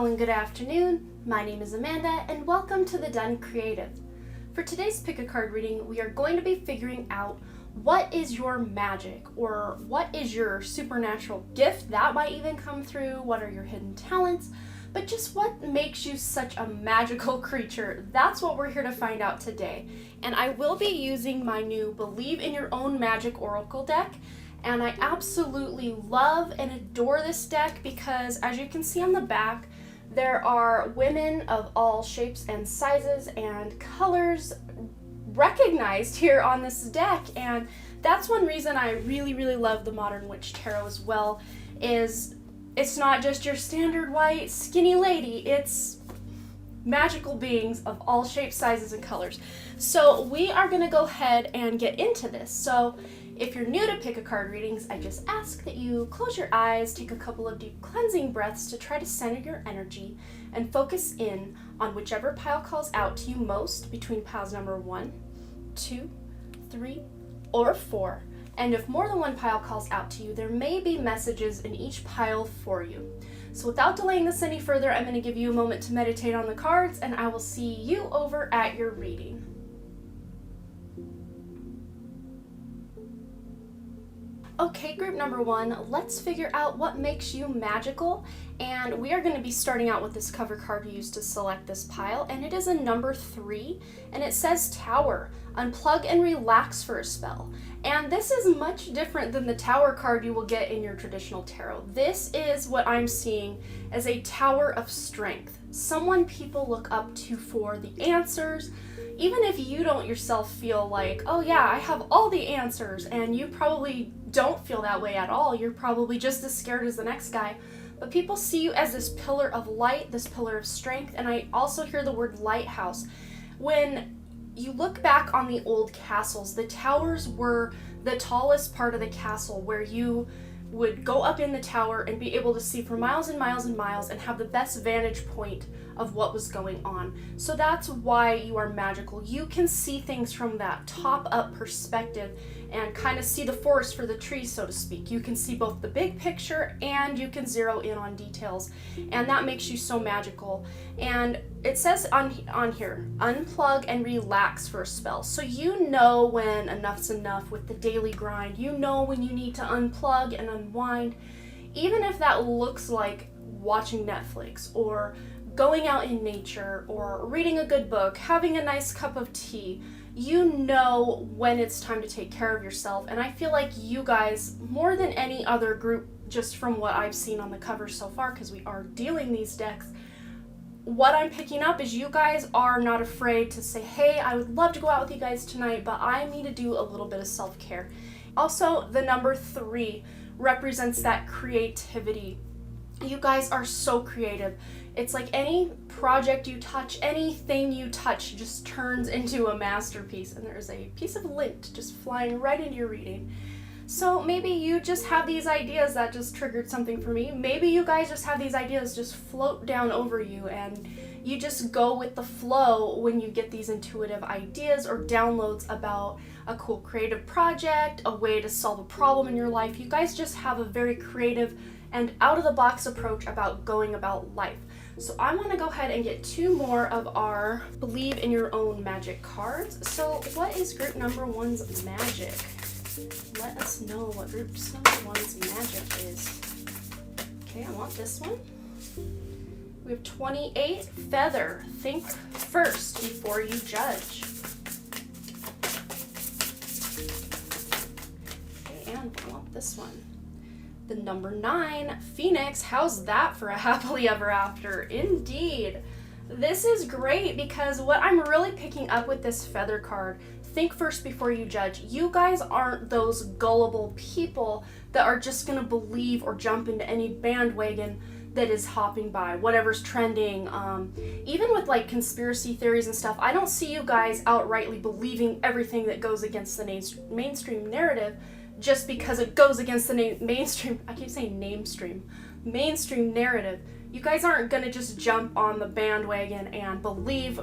Hello and good afternoon. My name is Amanda and welcome to The Done Creative. For today's pick a card reading, we are going to be figuring out what is your magic, or what is your supernatural gift that might even come through, what are your hidden talents, but just what makes you such a magical creature. That's what we're here to find out today. And I will be using my new Believe in Your Own Magic Oracle deck. And I absolutely love and adore this deck because, as you can see on the back, there are women of all shapes and sizes and colors recognized here on this deck. And that's one reason I really love the Modern Witch Tarot as well, is it's not just your standard white skinny lady, it's magical beings of all shapes, sizes, and colors. So we are going to go ahead and get into this. So if you're new to pick a card readings, I just ask that you close your eyes, take a couple of deep cleansing breaths to try to center your energy and focus in on whichever pile calls out to you most between piles number 1, 2, 3, or 4. And if more than one pile calls out to you, there may be messages in each pile for you. So without delaying this any further, I'm going to give you a moment to meditate on the cards, and I will see you over at your reading. Okay, group number 1, let's figure out what makes you magical, and we are going to be starting out with this cover card used to select this pile, and it is a number 3, and it says Tower. Unplug and relax for a spell. And this is much different than the Tower card you will get in your traditional tarot. This is what I'm seeing as a tower of strength. Someone people look up to for the answers, even if you don't yourself feel like, oh yeah, I have all the answers, and you probably don't feel that way at all. You're probably just as scared as the next guy. But people see you as this pillar of light, this pillar of strength, and I also hear the word lighthouse. When you look back on the old castles, the towers were the tallest part of the castle, where you would go up in the tower and be able to see for miles and miles and miles and have the best vantage point of what was going on. So that's why you are magical. You can see things from that top-up perspective and kind of see the forest for the trees, so to speak. You can see both the big picture and you can zero in on details, and that makes you so magical. And it says on here, unplug and relax for a spell. So you know when enough's enough with the daily grind. You know when you need to unplug and unwind, even if that looks like watching Netflix or going out in nature or reading a good book, having a nice cup of tea. You know when it's time to take care of yourself, and I feel like you guys, more than any other group, just from what I've seen on the cover so far, because we are dealing these decks, what I'm picking up is you guys are not afraid to say, hey, I would love to go out with you guys tonight, but I need to do a little bit of self-care. Also, the number 3 represents that creativity. You guys are so creative. It's like any project you touch, anything you touch just turns into a masterpiece, and there's a piece of lint just flying right into your reading. So maybe you just have these ideas that just triggered something for me. Maybe you guys just have these ideas just float down over you, and you just go with the flow when you get these intuitive ideas or downloads about a cool creative project, a way to solve a problem in your life. You guys just have a very creative and out-of-the-box approach about going about life. So I want to go ahead and get 2 more of our Believe in Your Own Magic cards. So what is group number 1's magic? Let us know what group number 1's magic is. Okay, I want this one. We have 28, Feather. Think first before you judge. Okay, and I want this one. The number 9, Phoenix. How's that for a happily ever after? Indeed. This is great because what I'm really picking up with this Feather card, think first before you judge. You guys aren't those gullible people that are just going to believe or jump into any bandwagon that is hopping by, whatever's trending. Even with like conspiracy theories and stuff, I don't see you guys outrightly believing everything that goes against the mainstream narrative just because it goes against the mainstream narrative. You guys aren't going to just jump on the bandwagon and believe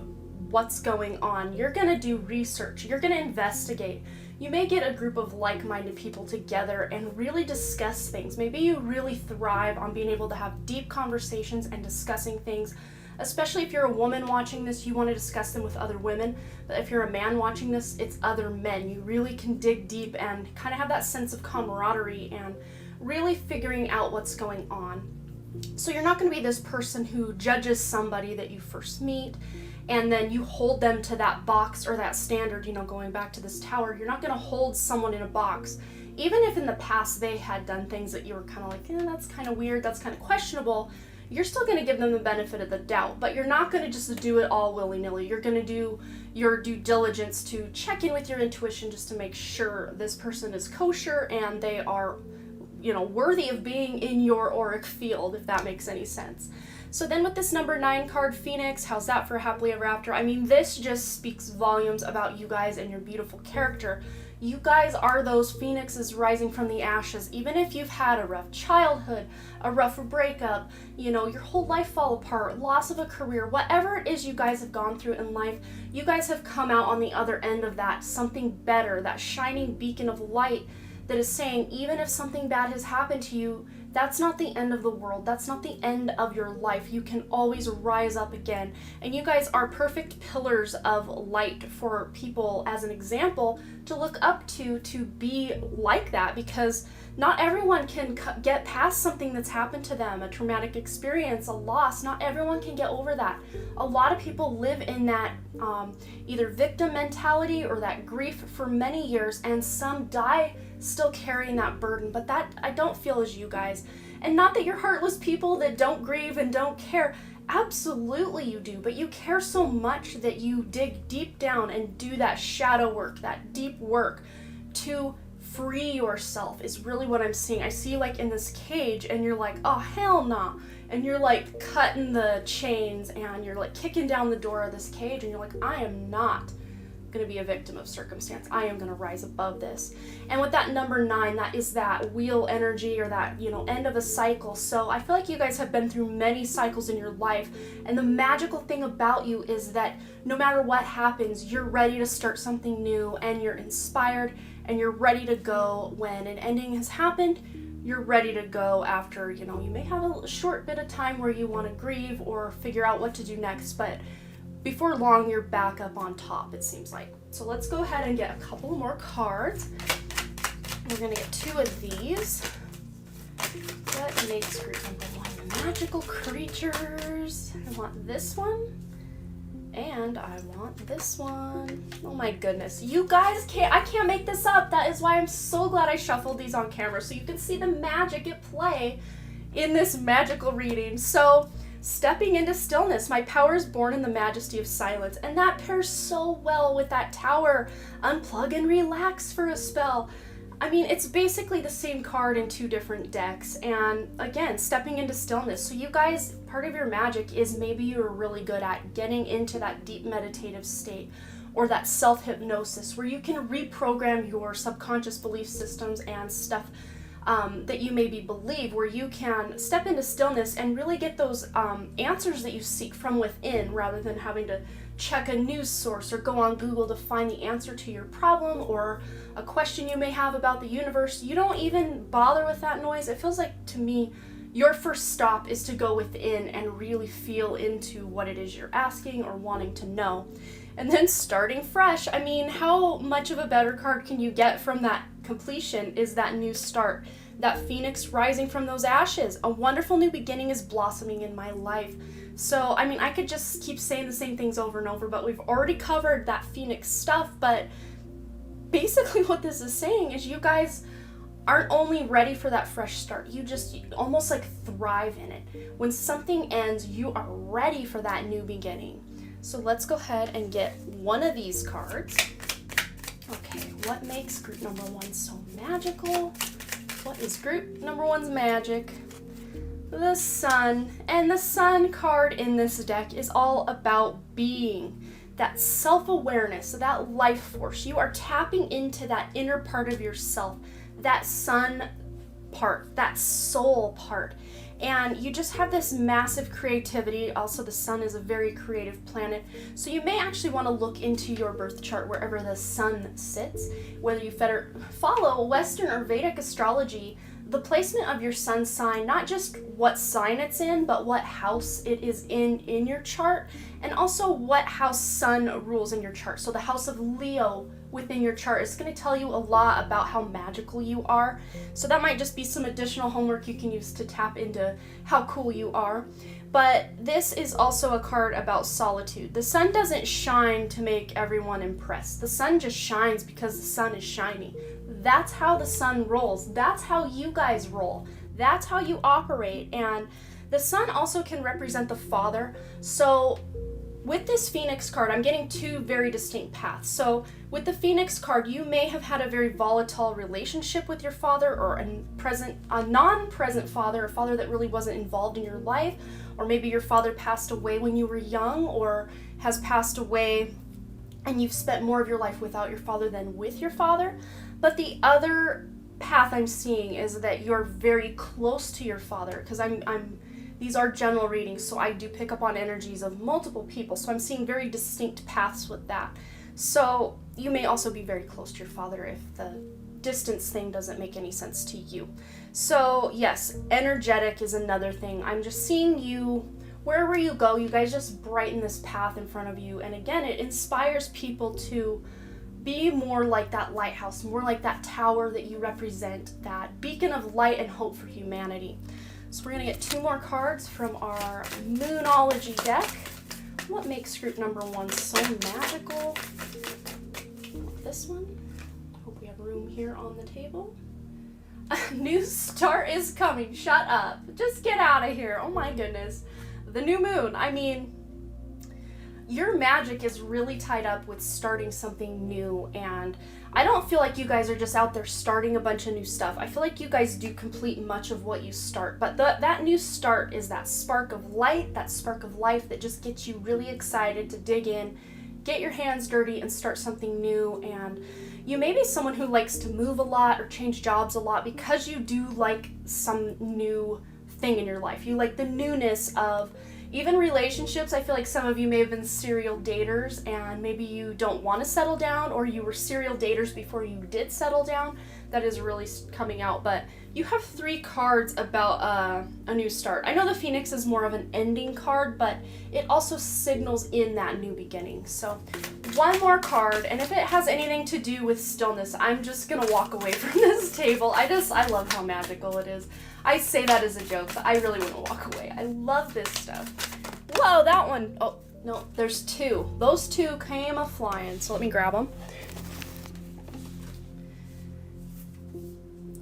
what's going on. You're going to do research. You're going to investigate. You may get a group of like-minded people together and really discuss things. Maybe you really thrive on being able to have deep conversations and discussing things. Especially if you're a woman watching this, you want to discuss them with other women. But if you're a man watching this, it's other men. You really can dig deep and kind of have that sense of camaraderie and really figuring out what's going on. So you're not going to be this person who judges somebody that you first meet and then you hold them to that box or that standard, going back to this tower. You're not going to hold someone in a box. Even if in the past they had done things that you were kind of like, that's kind of weird, that's kind of questionable, you're still going to give them the benefit of the doubt, but you're not going to just do it all willy-nilly. You're going to do your due diligence to check in with your intuition just to make sure this person is kosher and they are, worthy of being in your auric field, if that makes any sense. So then with this number 9 card, Phoenix, how's that for happily ever after? I mean, this just speaks volumes about you guys and your beautiful character. You guys are those phoenixes rising from the ashes. Even if you've had a rough childhood, a rough breakup, your whole life fall apart, loss of a career, whatever it is you guys have gone through in life, you guys have come out on the other end of that, something better, that shining beacon of light that is saying, even if something bad has happened to you, that's not the end of the world. That's not the end of your life. You can always rise up again. And you guys are perfect pillars of light for people as an example to look up to be like that, because not everyone can get past something that's happened to them, a traumatic experience, a loss. Not everyone can get over that. A lot of people live in that either victim mentality or that grief for many years, and some die still carrying that burden. But that I don't feel is you guys. And not that you're heartless people that don't grieve and don't care. Absolutely you do, but you care so much that you dig deep down and do that shadow work, that deep work to free yourself is really what I'm seeing. I see you like in this cage and you're like, oh hell nah, and you're like cutting the chains and you're like kicking down the door of this cage and you're like, I am not going to be a victim of circumstance. I am going to rise above this. And with that number 9, that is that wheel energy, or that, end of a cycle. So I feel like you guys have been through many cycles in your life, and the magical thing about you is that no matter what happens, you're ready to start something new, and you're inspired, and you're ready to go when an ending has happened. You're ready to go after, you may have a short bit of time where you want to grieve or figure out what to do next, but before long, you're back up on top, it seems like. So let's go ahead and get a couple more cards. We're going to get 2 of these. What makes group number 1 magical creatures? I want this one. And I want this one. Oh my goodness. You guys I can't make this up. That is why I'm so glad I shuffled these on camera, so you can see the magic at play in this magical reading. So, stepping into stillness, my power is born in the majesty of silence, and that pairs so well with that tower. Unplug and relax for a spell. I mean, it's basically the same card in 2 different decks, and again, stepping into stillness. So you guys, part of your magic is maybe you're really good at getting into that deep meditative state, or that self-hypnosis where you can reprogram your subconscious belief systems and stuff that you maybe believe, where you can step into stillness and really get those answers that you seek from within, rather than having to check a news source or go on Google to find the answer to your problem or a question you may have about the universe. You don't even bother with that noise. It feels like, to me, your first stop is to go within and really feel into what it is you're asking or wanting to know. And then starting fresh. I mean, how much of a better card can you get from that completion is that new start, that phoenix rising from those ashes. A wonderful new beginning is blossoming in my life. So, I mean, I could just keep saying the same things over and over, but we've already covered that phoenix stuff. But basically what this is saying is you guys aren't only ready for that fresh start, you almost like thrive in it. When something ends, you are ready for that new beginning. So let's go ahead and get 1 of these cards. Okay, what makes group number 1 so magical? What is group number 1's magic? The Sun. And the Sun card in this deck is all about being. That self-awareness, that life force. You are tapping into that inner part of yourself, that sun part, that soul part. and you just have this massive creativity. Also, the sun is a very creative planet, so you may actually want to look into your birth chart wherever the sun sits. Whether you follow Western or Vedic astrology, the placement of your sun sign, not just what sign it's in, but what house it is in your chart, and also what house sun rules in your chart. So the house of Leo within your chart is going to tell you a lot about how magical you are. So that might just be some additional homework you can use to tap into how cool you are. But this is also a card about solitude. The sun doesn't shine to make everyone impressed. The sun just shines because the sun is shiny. That's how the sun rolls. That's how you guys roll. That's how you operate. And the sun also can represent the father. So with this Phoenix card, I'm getting two very distinct paths. So with the Phoenix card, you may have had a very volatile relationship with your father, or a non-present father, a father that really wasn't involved in your life, or maybe your father passed away when you were young, or has passed away and you've spent more of your life without your father than with your father. But the other path I'm seeing is that you're very close to your father, because these are general readings, so I do pick up on energies of multiple people, so I'm seeing very distinct paths with that. So you may also be very close to your father if the distance thing doesn't make any sense to you. So yes, energetic is another thing. I'm just seeing you, wherever you go, you guys just brighten this path in front of you, and again, it inspires people to be more like that lighthouse, more like that tower that you represent, that beacon of light and hope for humanity. So we're going to get two more cards from our Moonology deck. What makes group number 1 so magical? This one. Hope we have room here on the table. A new start is coming. Shut up. Just get out of here. Oh my goodness. The new moon. I mean, your magic is really tied up with starting something new, and I don't feel like you guys are just out there starting a bunch of new stuff. I feel like you guys do complete much of what you start, but that new start is that spark of light, that spark of life that just gets you really excited to dig in, get your hands dirty, and start something new. And you may be someone who likes to move a lot or change jobs a lot because you do like some new thing in your life. You like the newness of even relationships. I feel like some of you may have been serial daters, and maybe you don't want to settle down, or you were serial daters before you did settle down. That is really coming out. But you have 3 cards about a new start. I know the Phoenix is more of an ending card, but it also signals in that new beginning. So one more card, and if it has anything to do with stillness, I'm just gonna walk away from this table. I love how magical it is. I say that as a joke, but I really want to walk away. I love this stuff. Whoa, that one. Oh, no, there's 2. Those 2 came a-flying, so let me grab them.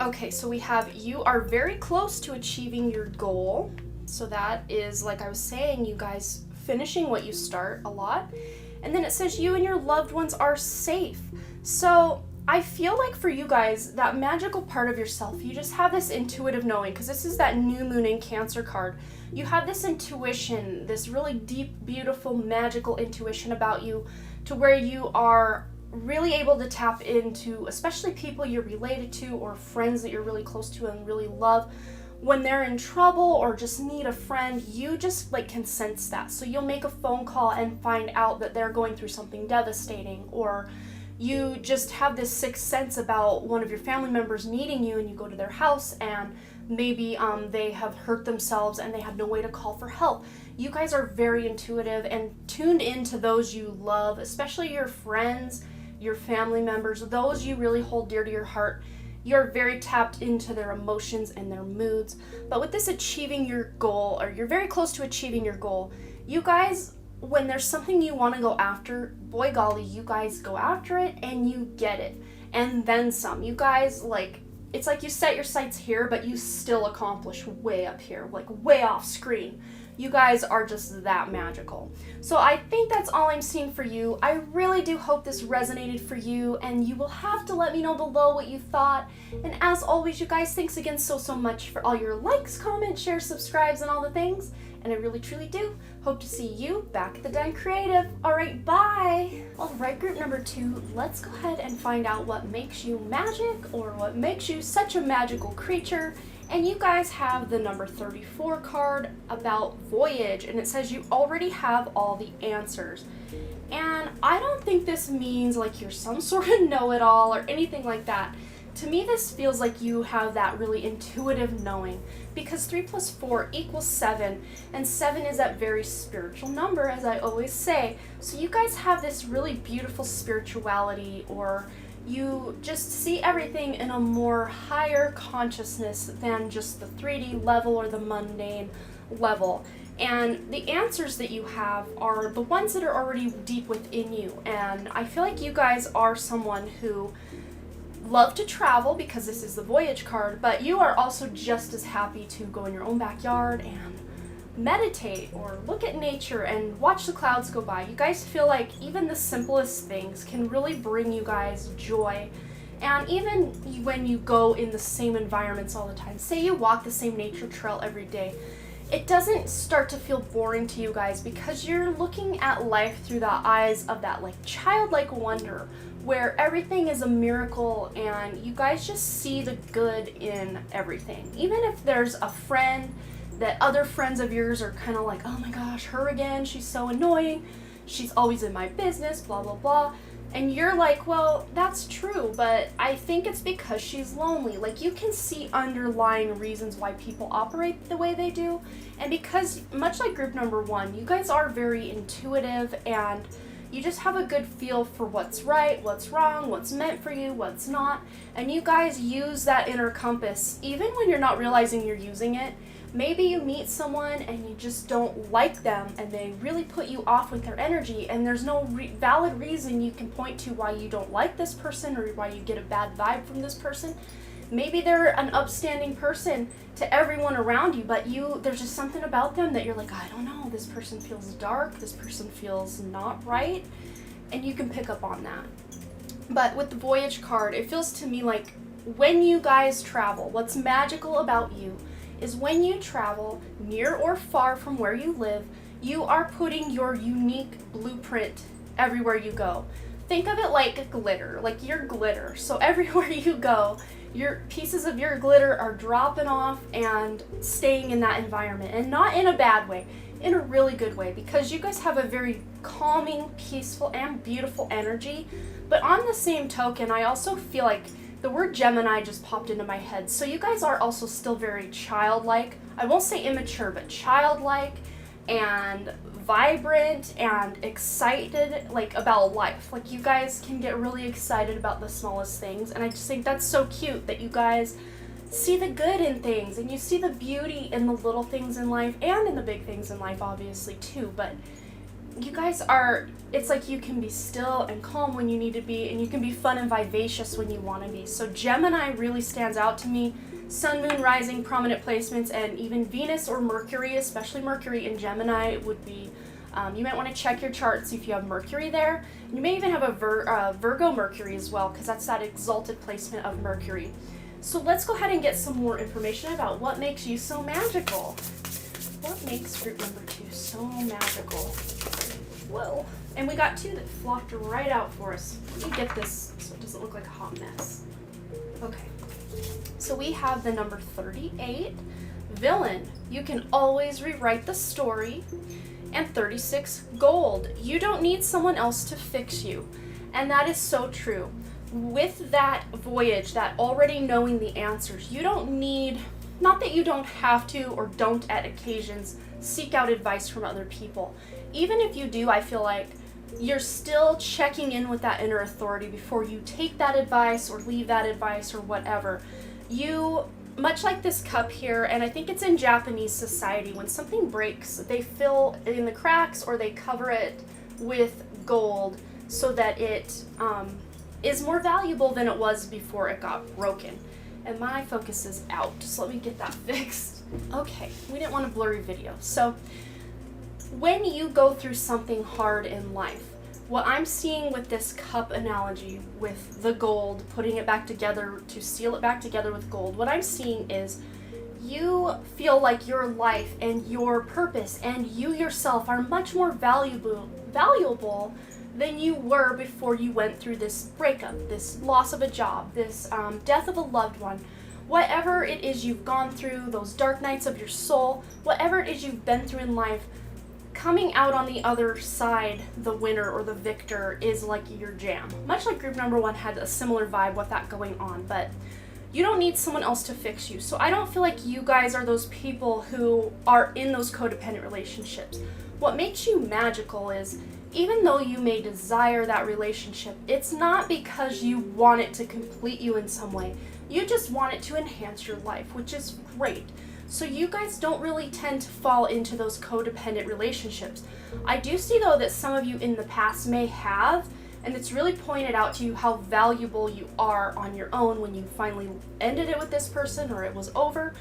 Okay, so we have, you are very close to achieving your goal. So that is, like I was saying, you guys finishing what you start a lot. And then it says you and your loved ones are safe. So I feel like for you guys, that magical part of yourself, you just have this intuitive knowing, because this is that new moon in Cancer card. You have this intuition, this really deep, beautiful, magical intuition about you, to where you are really able to tap into, especially people you're related to or friends that you're really close to and really love. When they're in trouble or just need a friend, you just can sense that. So you'll make a phone call and find out that they're going through something devastating, or you just have this sixth sense about one of your family members needing you, and you go to their house and maybe they have hurt themselves and they have no way to call for help. You guys are very intuitive and tuned into those you love, especially your friends, your family members, those you really hold dear to your heart. You're very tapped into their emotions and their moods. But with this achieving your goal, or you're very close to achieving your goal, you guys, when there's something you want to go after, boy golly, you guys go after it and you get it. And then some. You guys, it's like you set your sights here, but you still accomplish way up here, way off screen. You guys are just that magical. So I think that's all I'm seeing for you. I really do hope this resonated for you, and you will have to let me know below what you thought. And as always, you guys, thanks again so much for all your likes, comments, shares, subscribes, and all the things. And I really truly do hope to see you back at the Den Creative. All right, bye. All right, group number 2, let's go ahead and find out what makes you magic, or what makes you such a magical creature. And you guys have the number 34 card about voyage, and it says you already have all the answers. And I don't think this means like you're some sort of know-it-all or anything like that. To me, this feels like you have that really intuitive knowing, because 3 plus 4 equals 7, and 7 is that very spiritual number, as I always say. So you guys have this really beautiful spirituality, or you just see everything in a more higher consciousness than just the 3D level or the mundane level. And the answers that you have are the ones that are already deep within you. And I feel like you guys are someone who love to travel, because this is the voyage card, but you are also just as happy to go in your own backyard and meditate or look at nature and watch the clouds go by. You guys feel like even the simplest things can really bring you guys joy. And even when you go in the same environments all the time, say you walk the same nature trail every day, it doesn't start to feel boring to you guys, because you're looking at life through the eyes of that like childlike wonder, where everything is a miracle and you guys just see the good in everything. Even if there's a friend that other friends of yours are kind of like, oh my gosh, her again, she's so annoying, she's always in my business, blah blah blah. And you're like, well, that's true, but I think it's because she's lonely. Like, you can see underlying reasons why people operate the way they do. And because, much like group number 1, you guys are very intuitive, and you just have a good feel for what's right, what's wrong, what's meant for you, what's not. And you guys use that inner compass, even when you're not realizing you're using it. Maybe you meet someone and you just don't like them, and they really put you off with their energy, and there's no valid reason you can point to why you don't like this person or why you get a bad vibe from this person. Maybe they're an upstanding person to everyone around you, but there's just something about them that you're like, I don't know, this person feels dark, this person feels not right, and you can pick up on that. But with the voyage card, it feels to me like when you guys travel, what's magical about you is when you travel near or far from where you live, you are putting your unique blueprint everywhere you go. Think of it like glitter, like your glitter. So everywhere you go, your pieces of your glitter are dropping off and staying in that environment, and not in a bad way, in a really good way, because you guys have a very calming, peaceful, and beautiful energy. But on the same token, I also feel like the word Gemini just popped into my head. So you guys are also still very childlike. I won't say immature, but childlike and vibrant and excited, like, about life. Like, you guys can get really excited about the smallest things, and I just think that's so cute that you guys see the good in things, and you see the beauty in the little things in life and in the big things in life, obviously, too. But you guys are, it's like you can be still and calm when you need to be, and you can be fun and vivacious when you want to be. So Gemini really stands out to me. Sun, Moon, Rising, prominent placements, and even Venus or Mercury, especially Mercury in Gemini, would be, you might want to check your chart, see if you have Mercury there. You may even have a Virgo Mercury as well, because that's that exalted placement of Mercury. So let's go ahead and get some more information about what makes you so magical. What makes group number 2 so magical? Whoa. And we got 2 that flopped right out for us. Let me get this so it doesn't look like a hot mess. Okay. So we have the number 38, villain. You can always rewrite the story. And 36, gold. You don't need someone else to fix you. And that is so true. With that voyage, that already knowing the answers, you don't need, not that you don't have to or don't at occasions seek out advice from other people. Even if you do, I feel like you're still checking in with that inner authority before you take that advice or leave that advice or whatever. You, much like this cup here, and I think it's in Japanese society, when something breaks, they fill in the cracks or they cover it with gold so that it is more valuable than it was before it got broken. And my focus is out, so let me get that fixed. Okay, we didn't want a blurry video. So when you go through something hard in life, what I'm seeing with this cup analogy with the gold, putting it back together to seal it back together with gold, what I'm seeing is you feel like your life and your purpose and you yourself are much more valuable than you were before you went through this breakup, this loss of a job, this death of a loved one, whatever it is you've gone through, those dark nights of your soul, whatever it is you've been through in life, coming out on the other side, the winner or the victor, is like your jam. Much like group number 1 had a similar vibe with that going on, but you don't need someone else to fix you. So I don't feel like you guys are those people who are in those codependent relationships. What makes you magical is, even though you may desire that relationship, it's not because you want it to complete you in some way. You just want it to enhance your life, which is great. So you guys don't really tend to fall into those codependent relationships. I do see though that some of you in the past may have, and it's really pointed out to you how valuable you are on your own when you finally ended it with this person or it was over.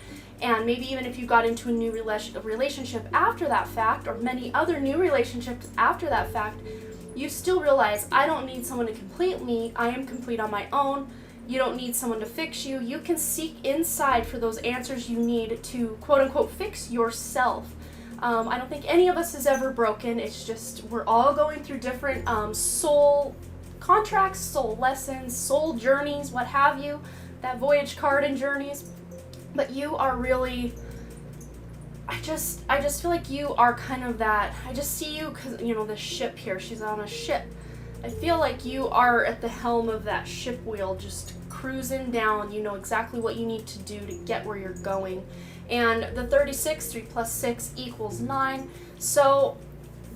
And maybe even if you got into a new relationship after that fact, or many other new relationships after that fact, you still realize, I don't need someone to complete me. I am complete on my own. You don't need someone to fix you. You can seek inside for those answers you need to, quote unquote, fix yourself. I don't think any of us is ever broken. It's just we're all going through different soul contracts, soul lessons, soul journeys, what have you, that voyage card and journeys. But you are really, I just feel like you are kind of that. I just see you because, you know, the ship here, she's on a ship. I feel like you are at the helm of that ship wheel, just cruising down. You know exactly what you need to do to get where you're going. And the 36, 3 plus 6 equals 9. So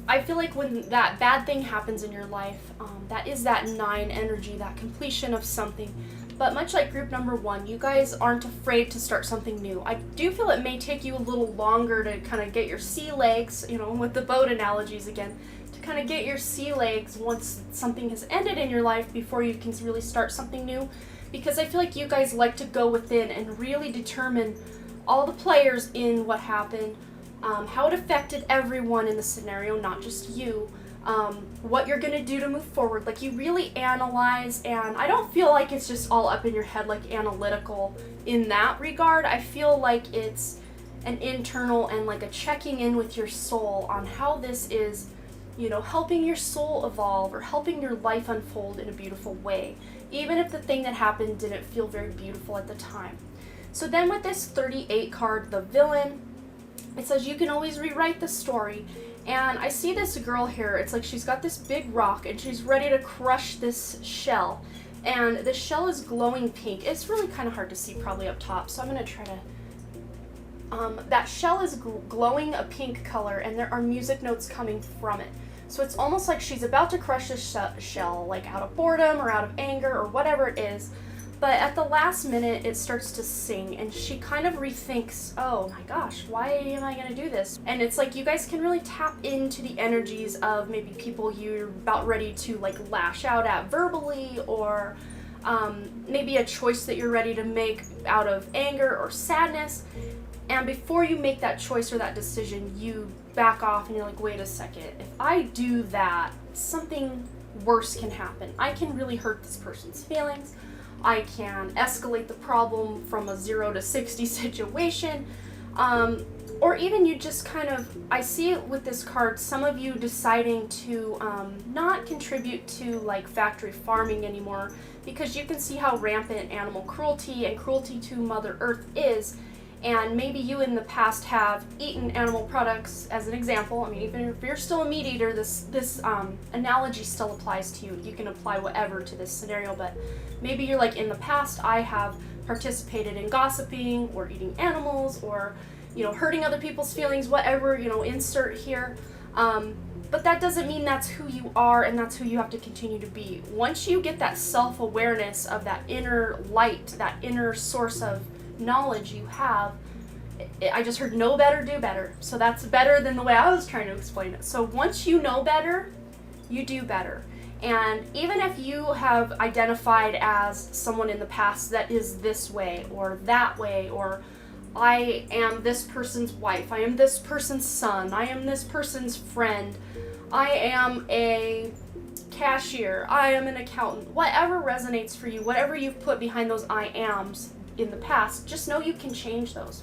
I feel like when that bad thing happens in your life, that is that 9 energy, that completion of something. But much like group number 1, you guys aren't afraid to start something new. I do feel it may take you a little longer to kind of get your sea legs, you know, with the boat analogies again, to kind of get your sea legs once something has ended in your life before you can really start something new. Because I feel like you guys like to go within and really determine all the players in what happened, how it affected everyone in the scenario, not just you, what you're going to do to move forward. Like, you really analyze, and I don't feel like it's just all up in your head, like analytical in that regard. I feel like it's an internal and like a checking in with your soul on how this is, you know, helping your soul evolve or helping your life unfold in a beautiful way, even if the thing that happened didn't feel very beautiful at the time. So then with this 38 card, the villain, it says you can always rewrite the story. And I see this girl here, it's like she's got this big rock and she's ready to crush this shell. And the shell is glowing pink. It's really kind of hard to see probably up top, so I'm going to try to... that shell is glowing a pink color, and there are music notes coming from it. So it's almost like she's about to crush this shell, like out of boredom or out of anger or whatever it is. But at the last minute, it starts to sing, and she kind of rethinks, oh my gosh, why am I going to do this? And it's like you guys can really tap into the energies of maybe people you're about ready to like lash out at verbally, or maybe a choice that you're ready to make out of anger or sadness. And before you make that choice or that decision, you back off and you're like, wait a second, if I do that, something worse can happen. I can really hurt this person's feelings. I can escalate the problem from a 0 to 60 situation. Or even you just kind of, I see it with this card, some of you deciding to not contribute to like factory farming anymore, because you can see how rampant animal cruelty and cruelty to Mother Earth is. And maybe you in the past have eaten animal products, as an example. I mean, even if you're still a meat eater, this analogy still applies to you. You can apply whatever to this scenario, but maybe you're like, in the past, I have participated in gossiping or eating animals or, you know, hurting other people's feelings, whatever, you know, insert here. But that doesn't mean that's who you are and that's who you have to continue to be. Once you get that self-awareness of that inner light, that inner source of knowledge you have, I just heard know better, do better. So that's better than the way I was trying to explain it. So once you know better, you do better. And even if you have identified as someone in the past that is this way or that way, or I am this person's wife, I am this person's son, I am this person's friend, I am a cashier, I am an accountant, whatever resonates for you, whatever you've put behind those I ams in the past, just know you can change those.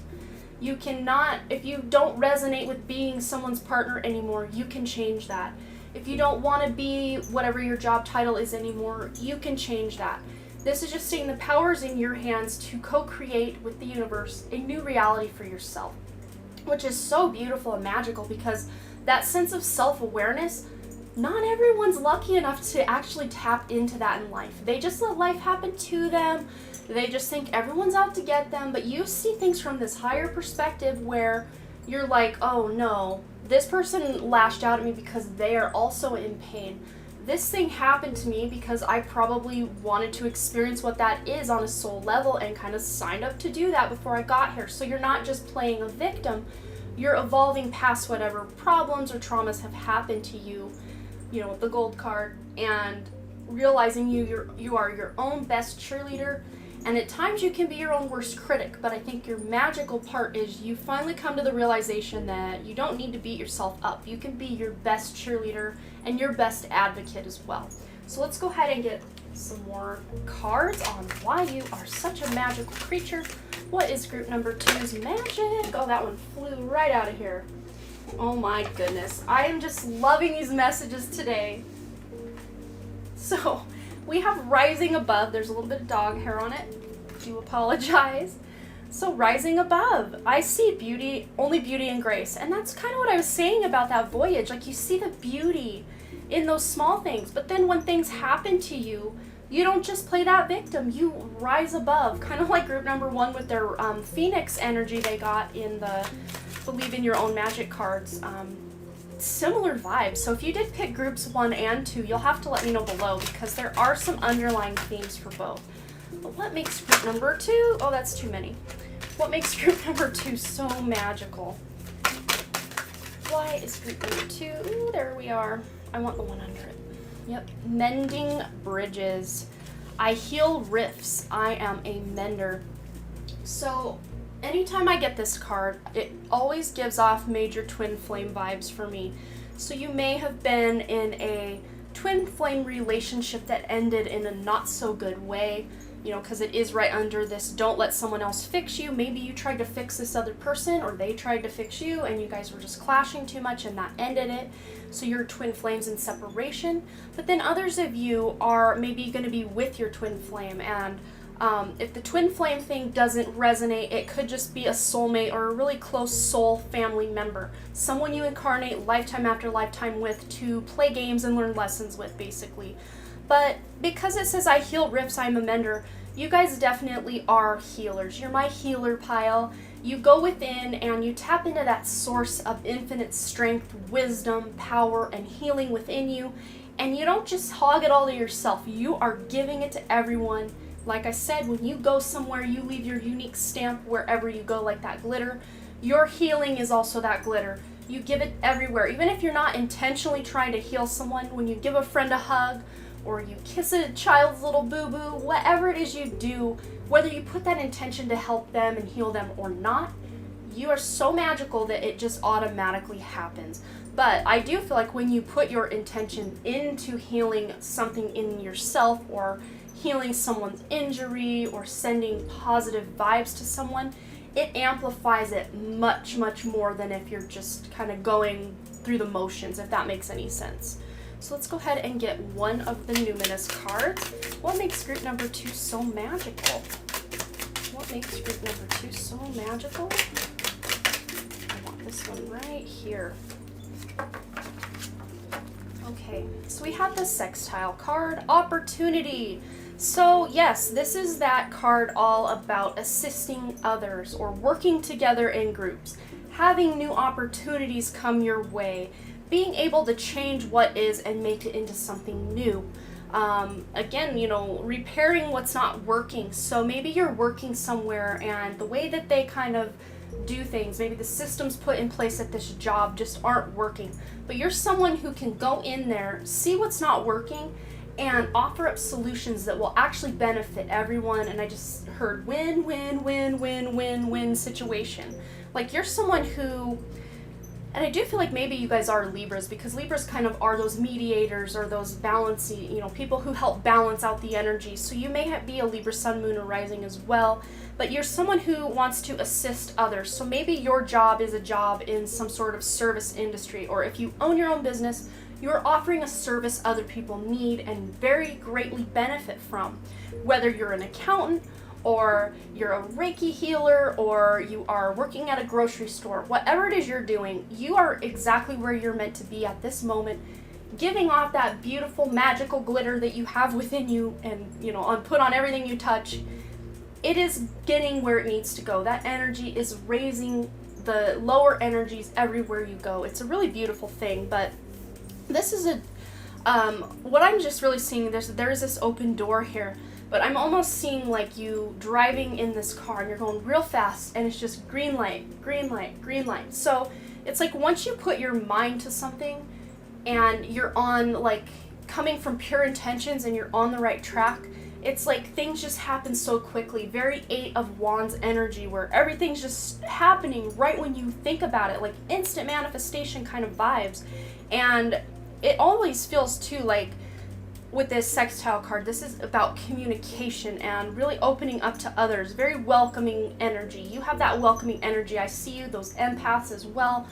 You cannot, if you don't resonate with being someone's partner anymore, you can change that. If you don't want to be whatever your job title is anymore, you can change that. This is just saying the power is in your hands to co-create with the universe a new reality for yourself, which is so beautiful and magical because that sense of self-awareness, not everyone's lucky enough to actually tap into that in life. They just let life happen to them. They just think everyone's out to get them, but you see things from this higher perspective where you're like, oh no, this person lashed out at me because they are also in pain. This thing happened to me because I probably wanted to experience what that is on a soul level and kind of signed up to do that before I got here. So you're not just playing a victim, you're evolving past whatever problems or traumas have happened to you, with the gold card, and realizing you are your own best cheerleader. And at times you can be your own worst critic, but I think your magical part is you finally come to the realization that you don't need to beat yourself up. You can be your best cheerleader and your best advocate as well. So let's go ahead and get some more cards on why you are such a magical creature. What is group number 2's magic? Oh, that one flew right out of here. Oh my goodness. I am just loving these messages today. So, we have rising above. There's a little bit of dog hair on it. Do apologize. So rising above, I see beauty, only beauty and grace. And that's kind of what I was saying about that voyage. Like, you see the beauty in those small things. But then when things happen to you, you don't just play that victim. You rise above. Kind of like group number 1 with their Phoenix energy they got in the Believe in Your Own Magic cards. Similar vibes. So if you did pick groups 1 and 2, you'll have to let me know below because there are some underlying themes for both. But what makes group number 2? Oh, that's too many. What makes group number 2 so magical? Why is group number 2? Ooh, there we are. I want the one under it. Yep. Mending bridges. I heal rifts. I am a mender. So anytime I get this card, it always gives off major twin flame vibes for me. So you may have been in a twin flame relationship that ended in a not so good way, because it is right under this don't let someone else fix you. Maybe you tried to fix this other person or they tried to fix you and you guys were just clashing too much and that ended it. So you're twin flames in separation. But then others of you are maybe going to be with your twin flame, and if the twin flame thing doesn't resonate, it could just be a soulmate or a really close soul family member. Someone you incarnate lifetime after lifetime with to play games and learn lessons with, basically. But because it says I heal rifts, I'm a mender, you guys definitely are healers. You're my healer pile. You go within and you tap into that source of infinite strength, wisdom, power, and healing within you. And you don't just hog it all to yourself. You are giving it to everyone. Like I said, when you go somewhere, you leave your unique stamp wherever you go, like that glitter. Your healing is also that glitter. You give it everywhere. Even if you're not intentionally trying to heal someone, when you give a friend a hug, or you kiss a child's little boo-boo, whatever it is you do, whether you put that intention to help them and heal them or not, you are so magical that it just automatically happens. But I do feel like when you put your intention into healing something in yourself, or healing someone's injury, or sending positive vibes to someone, it amplifies it much, much more than if you're just kind of going through the motions, if that makes any sense. So let's go ahead and get one of the numinous cards. What makes group number 2 so magical? What makes group number 2 so magical? I want this one right here. Okay, so we have the sextile card, opportunity. So yes, this is that card all about assisting others or working together in groups, having new opportunities come your way, being able to change what is and make it into something new. Again, repairing what's not working. So maybe you're working somewhere and the way that they kind of do things, maybe the systems put in place at this job just aren't working. But you're someone who can go in there, see what's not working, and offer up solutions that will actually benefit everyone. And I just heard win, win, win, win, win, win situation. Like, you're someone who, and I do feel like maybe you guys are Libras, because Libras kind of are those mediators or those balancing, people who help balance out the energy. So you may be a Libra sun, moon, or rising as well, but you're someone who wants to assist others. So maybe your job is a job in some sort of service industry, or if you own your own business, you're offering a service other people need and very greatly benefit from. Whether you're an accountant, or you're a Reiki healer, or you are working at a grocery store, whatever it is you're doing, you are exactly where you're meant to be at this moment, giving off that beautiful magical glitter that you have within you and, put on everything you touch. It is getting where it needs to go. That energy is raising the lower energies everywhere you go. It's a really beautiful thing, but this is what I'm just really seeing, there's this open door here. But I'm almost seeing like you driving in this car and you're going real fast and it's just green light, green light, green light. So it's like once you put your mind to something and you're on like coming from pure intentions and you're on the right track, it's like things just happen so quickly. Very 8 of Wands energy where everything's just happening right when you think about it, like instant manifestation kind of vibes. And it always feels too like with this sextile card, this is about communication and really opening up to others. Very welcoming energy. You have that welcoming energy. I see you, those empaths as well.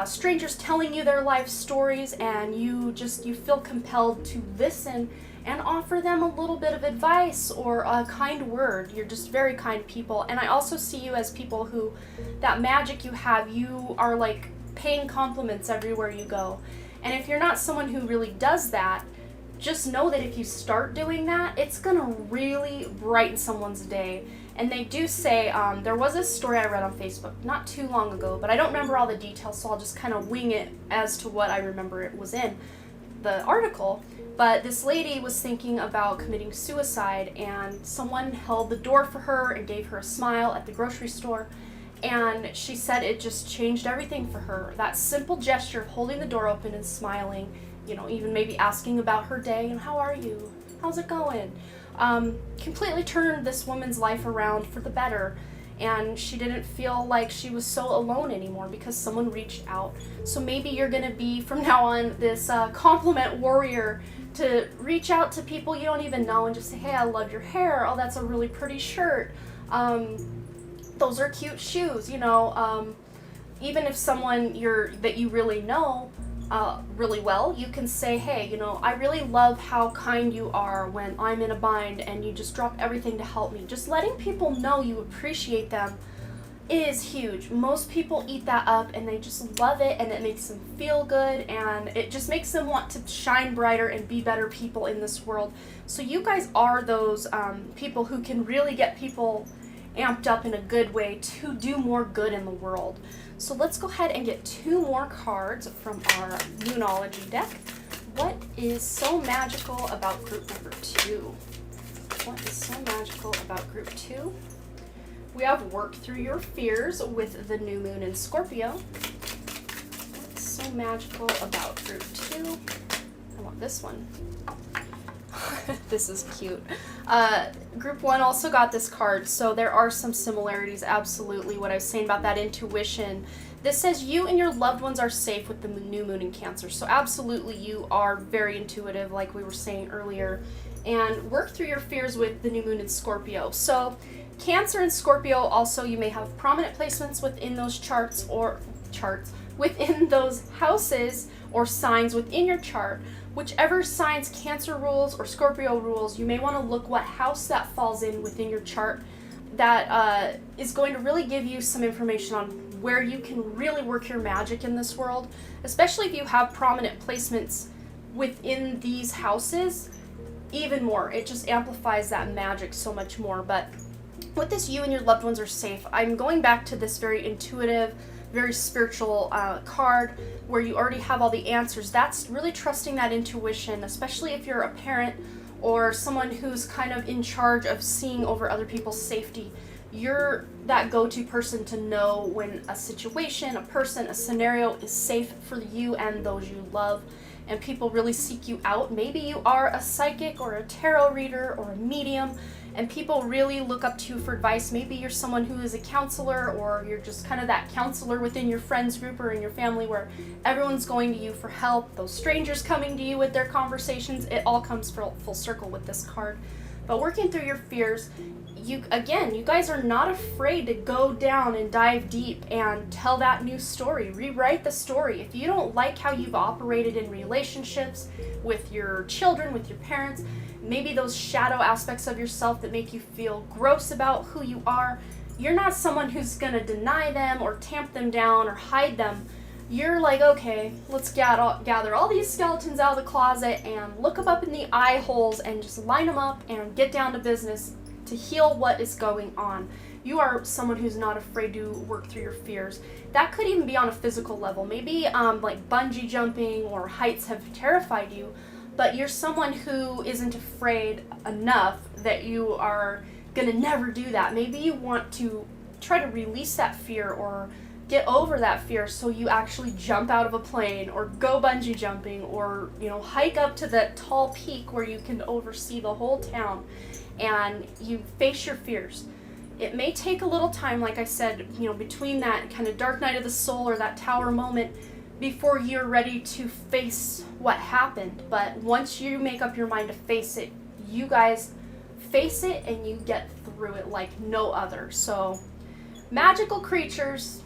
Strangers telling you their life stories, and you feel compelled to listen and offer them a little bit of advice or a kind word. You're just very kind people. And I also see you as people who, that magic you have, you are like paying compliments everywhere you go. And if you're not someone who really does that, just know that if you start doing that, it's gonna really brighten someone's day. And they do say, there was a story I read on Facebook not too long ago, but I don't remember all the details, so I'll just kind of wing it as to what I remember it was in the article. But this lady was thinking about committing suicide, and someone held the door for her and gave her a smile at the grocery store. And she said it just changed everything for her. That simple gesture of holding the door open and smiling, even maybe asking about her day and how are you? How's it going? Completely turned this woman's life around for the better. And she didn't feel like she was so alone anymore because someone reached out. So maybe you're going to be, from now on, this compliment warrior to reach out to people you don't even know and just say, hey, I love your hair. Oh, that's a really pretty shirt. Those are cute shoes. Even if someone that you really know really well, you can say, hey, I really love how kind you are when I'm in a bind and you just drop everything to help me. Just letting people know you appreciate them is huge. Most people eat that up and they just love it, and it makes them feel good, and it just makes them want to shine brighter and be better people in this world. So you guys are those people who can really get people amped up in a good way to do more good in the world. So let's go ahead and get 2 more cards from our Moonology deck. What is so magical about group number 2? What is so magical about group 2? We have Work Through Your Fears with the new moon in Scorpio. What's so magical about group 2? I want this one. This is cute. Group 1 also got this card, so there are some similarities, absolutely. What I was saying about that intuition. This says you and your loved ones are safe with the new moon in Cancer. So absolutely you are very intuitive, like we were saying earlier. And work through your fears with the new moon in Scorpio. So Cancer and Scorpio also, you may have prominent placements within those within those houses or signs within your chart. Whichever signs Cancer rules or Scorpio rules, you may want to look what house that falls in within your chart. That is going to really give you some information on where you can really work your magic in this world, especially if you have prominent placements within these houses. Even more, it just amplifies that magic so much more. But with this, you and your loved ones are safe. I'm going back to this very intuitive, very spiritual card where you already have all the answers. That's really trusting that intuition, especially if you're a parent or someone who's kind of in charge of seeing over other people's safety. You're that go-to person to know when a situation, a person, a scenario is safe for you and those you love. And people really seek you out. Maybe you are a psychic or a tarot reader or a medium, and people really look up to you for advice. Maybe you're someone who is a counselor, or you're just kind of that counselor within your friends group or in your family where everyone's going to you for help. Those strangers coming to you with their conversations, it all comes full circle with this card. But working through your fears, you guys are not afraid to go down and dive deep and tell that new story, rewrite the story. If you don't like how you've operated in relationships with your children, with your parents, maybe those shadow aspects of yourself that make you feel gross about who you are, you're not someone who's going to deny them or tamp them down or hide them. You're like, okay, let's gather all these skeletons out of the closet and look them up in the eye holes and just line them up and get down to business to heal what is going on. You are someone who's not afraid to work through your fears. That could even be on a physical level. Maybe like bungee jumping or heights have terrified you, but you're someone who isn't afraid enough that you are gonna never do that. Maybe you want to try to release that fear or get over that fear, so you actually jump out of a plane or go bungee jumping or, hike up to that tall peak where you can oversee the whole town and you face your fears. It may take a little time, like I said, between that kind of dark night of the soul or that tower moment before you're ready to face what happened. But once you make up your mind to face it, you guys face it and you get through it like no other. So, magical creatures,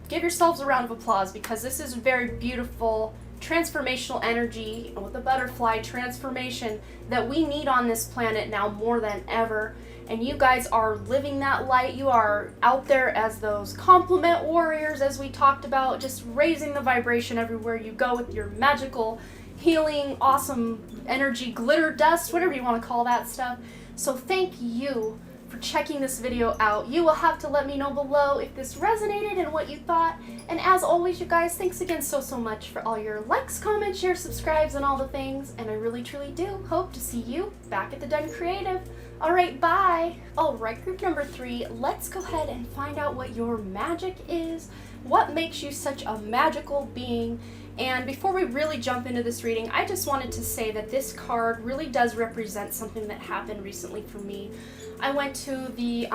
give yourselves a round of applause, because this is very beautiful transformational energy with a butterfly transformation that we need on this planet now more than ever. And you guys are living that light. You are out there as those compliment warriors, as we talked about, just raising the vibration everywhere you go with your magical, healing, awesome energy, glitter dust, whatever you want to call that stuff. So thank you for checking this video out. You will have to let me know below if this resonated and what you thought. And as always, you guys, thanks again so much for all your likes, comments, shares, subscribes, and all the things. And I really, truly do hope to see you back at the Done Creative. All right, bye. All right, group number 3, let's go ahead and find out what your magic is. What makes you such a magical being? And before we really jump into this reading, I just wanted to say that this card really does represent something that happened recently for me. I went to the,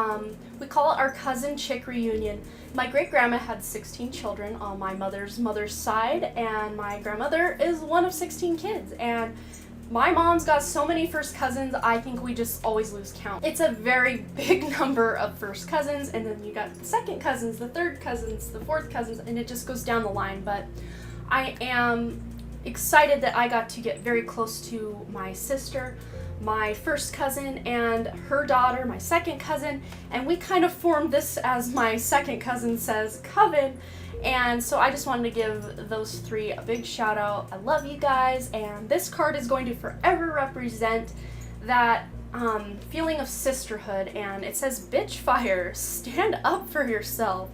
we call it our cousin chick reunion. My great-grandma had 16 children on my mother's side, and my grandmother is one of 16 kids. And my mom's got so many first cousins, I think we just always lose count. It's a very big number of first cousins, and then you got the second cousins, the third cousins, the fourth cousins, and it just goes down the line. But I am excited that I got to get very close to my sister, my first cousin, and her daughter, my second cousin, and we kind of formed this, as my second cousin says, coven. And so I just wanted to give those 3 a big shout out. I love you guys, and this card is going to forever represent that feeling of sisterhood. And it says, bitch fire, stand up for yourself.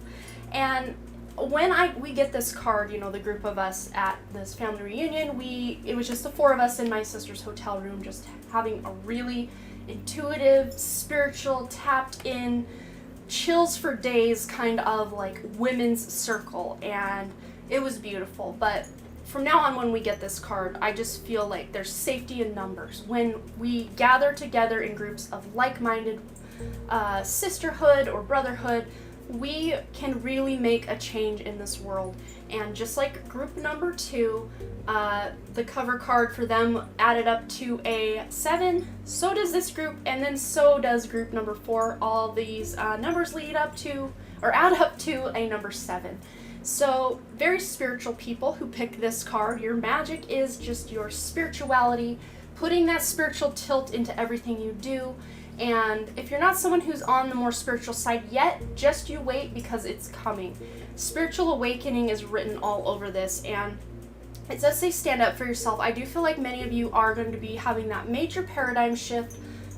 And when we get this card, the group of us at this family reunion, it was just the 4 of us in my sister's hotel room, just having a really intuitive, spiritual, tapped in, chills for days kind of like women's circle, and it was beautiful. But from now on, when we get this card, I just feel like there's safety in numbers. When we gather together in groups of like-minded sisterhood or brotherhood, we can really make a change in this world. And just like group number 2, the cover card for them added up to a 7, so does this group, and then so does group number 4. All these numbers lead up to, or add up to, a number 7. So very spiritual people who pick this card. Your magic is just your spirituality, putting that spiritual tilt into everything you do. And if you're not someone who's on the more spiritual side yet, just you wait, because it's coming. Spiritual awakening is written all over this, and it does say stand up for yourself. I do feel like many of you are going to be having that major paradigm shift.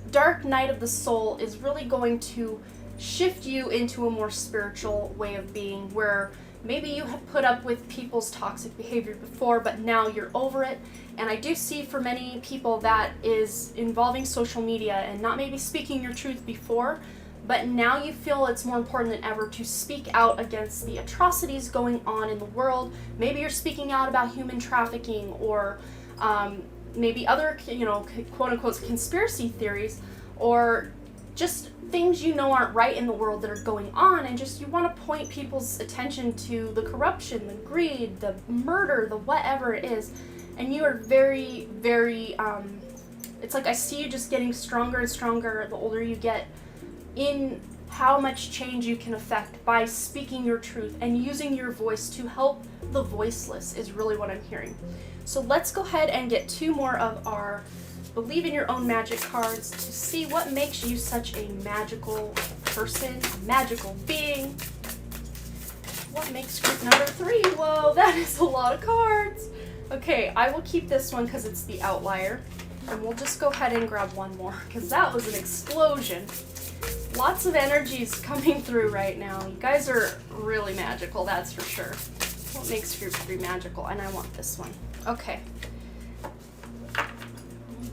Dark night of the soul is really going to shift you into a more spiritual way of being, where maybe you have put up with people's toxic behavior before, but now you're over it. And I do see for many people that is involving social media and not maybe speaking your truth before, but now you feel it's more important than ever to speak out against the atrocities going on in the world. Maybe you're speaking out about human trafficking, or maybe other, quote unquote conspiracy theories, or just things aren't right in the world that are going on, and just you want to point people's attention to the corruption, the greed, the murder, the whatever it is. And you are very, very it's like I see you just getting stronger and stronger the older you get in how much change you can affect by speaking your truth and using your voice to help the voiceless is really what I'm hearing. So let's go ahead and get 2 more of our Believe in Your Own Magic cards to see what makes you such a magical person, a magical being. What makes group number 3? Whoa, that is a lot of cards. Okay, I will keep this one because it's the outlier. And we'll just go ahead and grab one more because that was an explosion. Lots of energies coming through right now. You guys are really magical, that's for sure. What makes group 3 magical? And I want this one. Okay.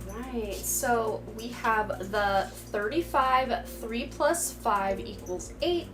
Alright, so we have the 35, 3 plus 5 equals 8.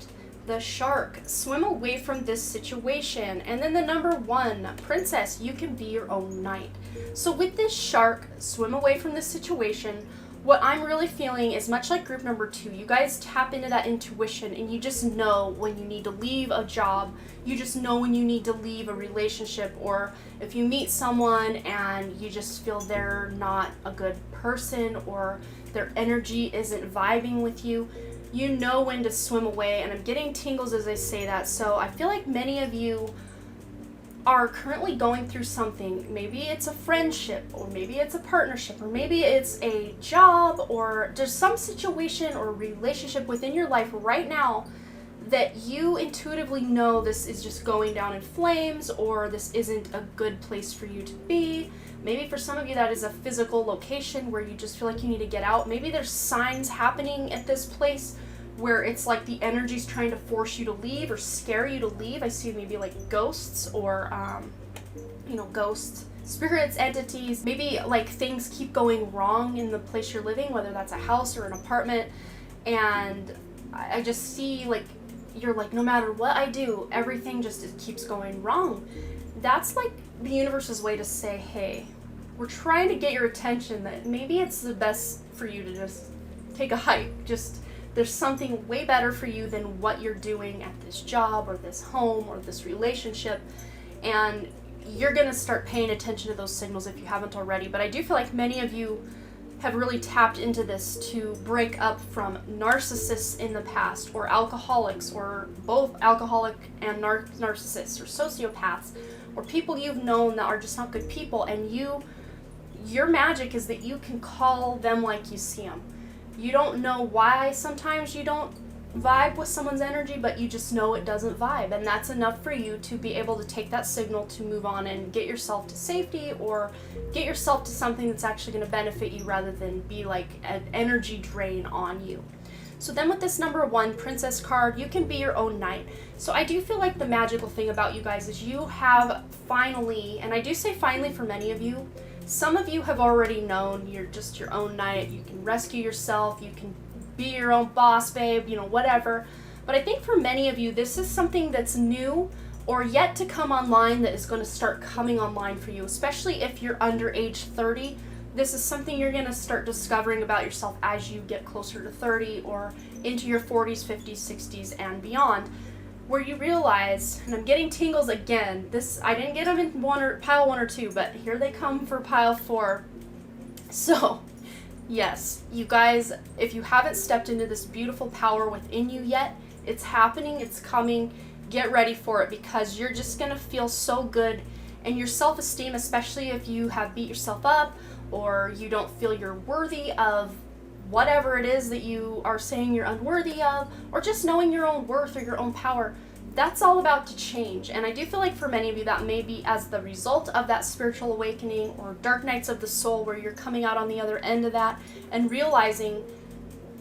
The shark, swim away from this situation. And then the number 1, princess, you can be your own knight. So with this shark, swim away from this situation, what I'm really feeling is much like group number 2, you guys tap into that intuition and you just know when you need to leave a job, you just know when you need to leave a relationship, or if you meet someone and you just feel they're not a good person or their energy isn't vibing with you, you know when to swim away. And I'm getting tingles as I say that, so I feel like many of you are currently going through something. Maybe it's a friendship, or maybe it's a partnership, or maybe it's a job, or there's some situation or relationship within your life right now that you intuitively know this is just going down in flames, or this isn't a good place for you to be. Maybe for some of you that is a physical location where you just feel like you need to get out. Maybe there's signs happening at this place where it's like the energy's trying to force you to leave or scare you to leave. I see maybe like ghosts or, ghosts, spirits, entities. Maybe like things keep going wrong in the place you're living, whether that's a house or an apartment. And I just see like, you're like, no matter what I do, everything just it keeps going wrong. That's like the universe's way to say, hey, we're trying to get your attention that maybe it's the best for you to just take a hike. There's something way better for you than what you're doing at this job or this home or this relationship. And you're going to start paying attention to those signals if you haven't already. But I do feel like many of you have really tapped into this to break up from narcissists in the past, or alcoholics, or both alcoholic and narcissists, or sociopaths, or people you've known that are just not good people. And your magic is that you can call them like you see them. You don't know why sometimes you don't vibe with someone's energy, but you just know it doesn't vibe, and that's enough for you to be able to take that signal to move on and get yourself to safety, or get yourself to something that's actually going to benefit you rather than be like an energy drain on you. So then with this number 1 princess card, you can be your own knight. So I do feel like the magical thing about you guys is you have finally, and I do say finally for many of you, some of you have already known you're just your own knight. You can rescue yourself, you can be your own boss, babe, whatever. But I think for many of you, this is something that's new or yet to come online that is going to start coming online for you, especially if you're under age 30. This is something you're going to start discovering about yourself as you get closer to 30 or into your 40s, 50s, 60s, and beyond, where you realize, and I'm getting tingles again, I didn't get them in pile 1 or 2, but here they come for pile 4. So, yes, you guys, if you haven't stepped into this beautiful power within you yet, it's happening, it's coming. Get ready for it, because you're just going to feel so good, and your self-esteem, especially if you have beat yourself up or you don't feel you're worthy of whatever it is that you are saying you're unworthy of, or just knowing your own worth or your own power, that's all about to change. And I do feel like for many of you that may be as the result of that spiritual awakening or dark nights of the soul, where you're coming out on the other end of that and realizing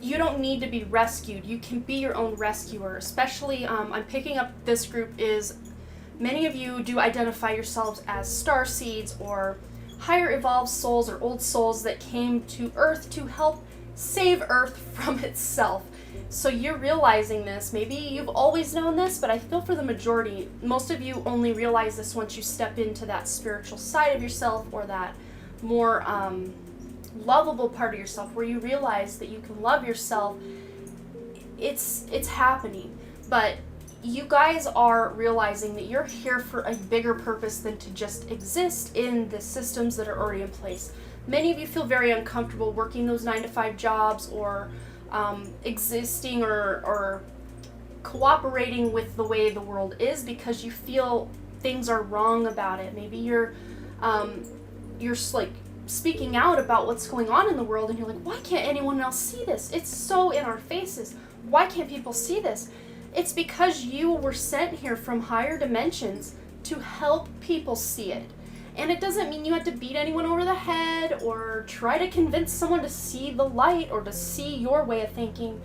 you don't need to be rescued. You can be your own rescuer. Especially, I'm picking up this group is many of you do identify yourselves as star seeds or higher evolved souls or old souls that came to Earth to help save Earth from itself. So you're realizing this. Maybe you've always known this, but I feel for the majority, most of you only realize this once you step into that spiritual side of yourself, or that more lovable part of yourself, where you realize that you can love yourself. It's happening. But you guys are realizing that you're here for a bigger purpose than to just exist in the systems that are already in place. many of you feel very uncomfortable working those 9-to-5 jobs, or existing or cooperating with the way the world is because you feel things are wrong about it. Maybe you're like speaking out about what's going on in the world, and you're like, why can't anyone else see this? It's so in our faces. Why can't people see this? It's because you were sent here from higher dimensions to help people see it. And it doesn't mean you have to beat anyone over the head or try to convince someone to see the light or to see your way of thinking.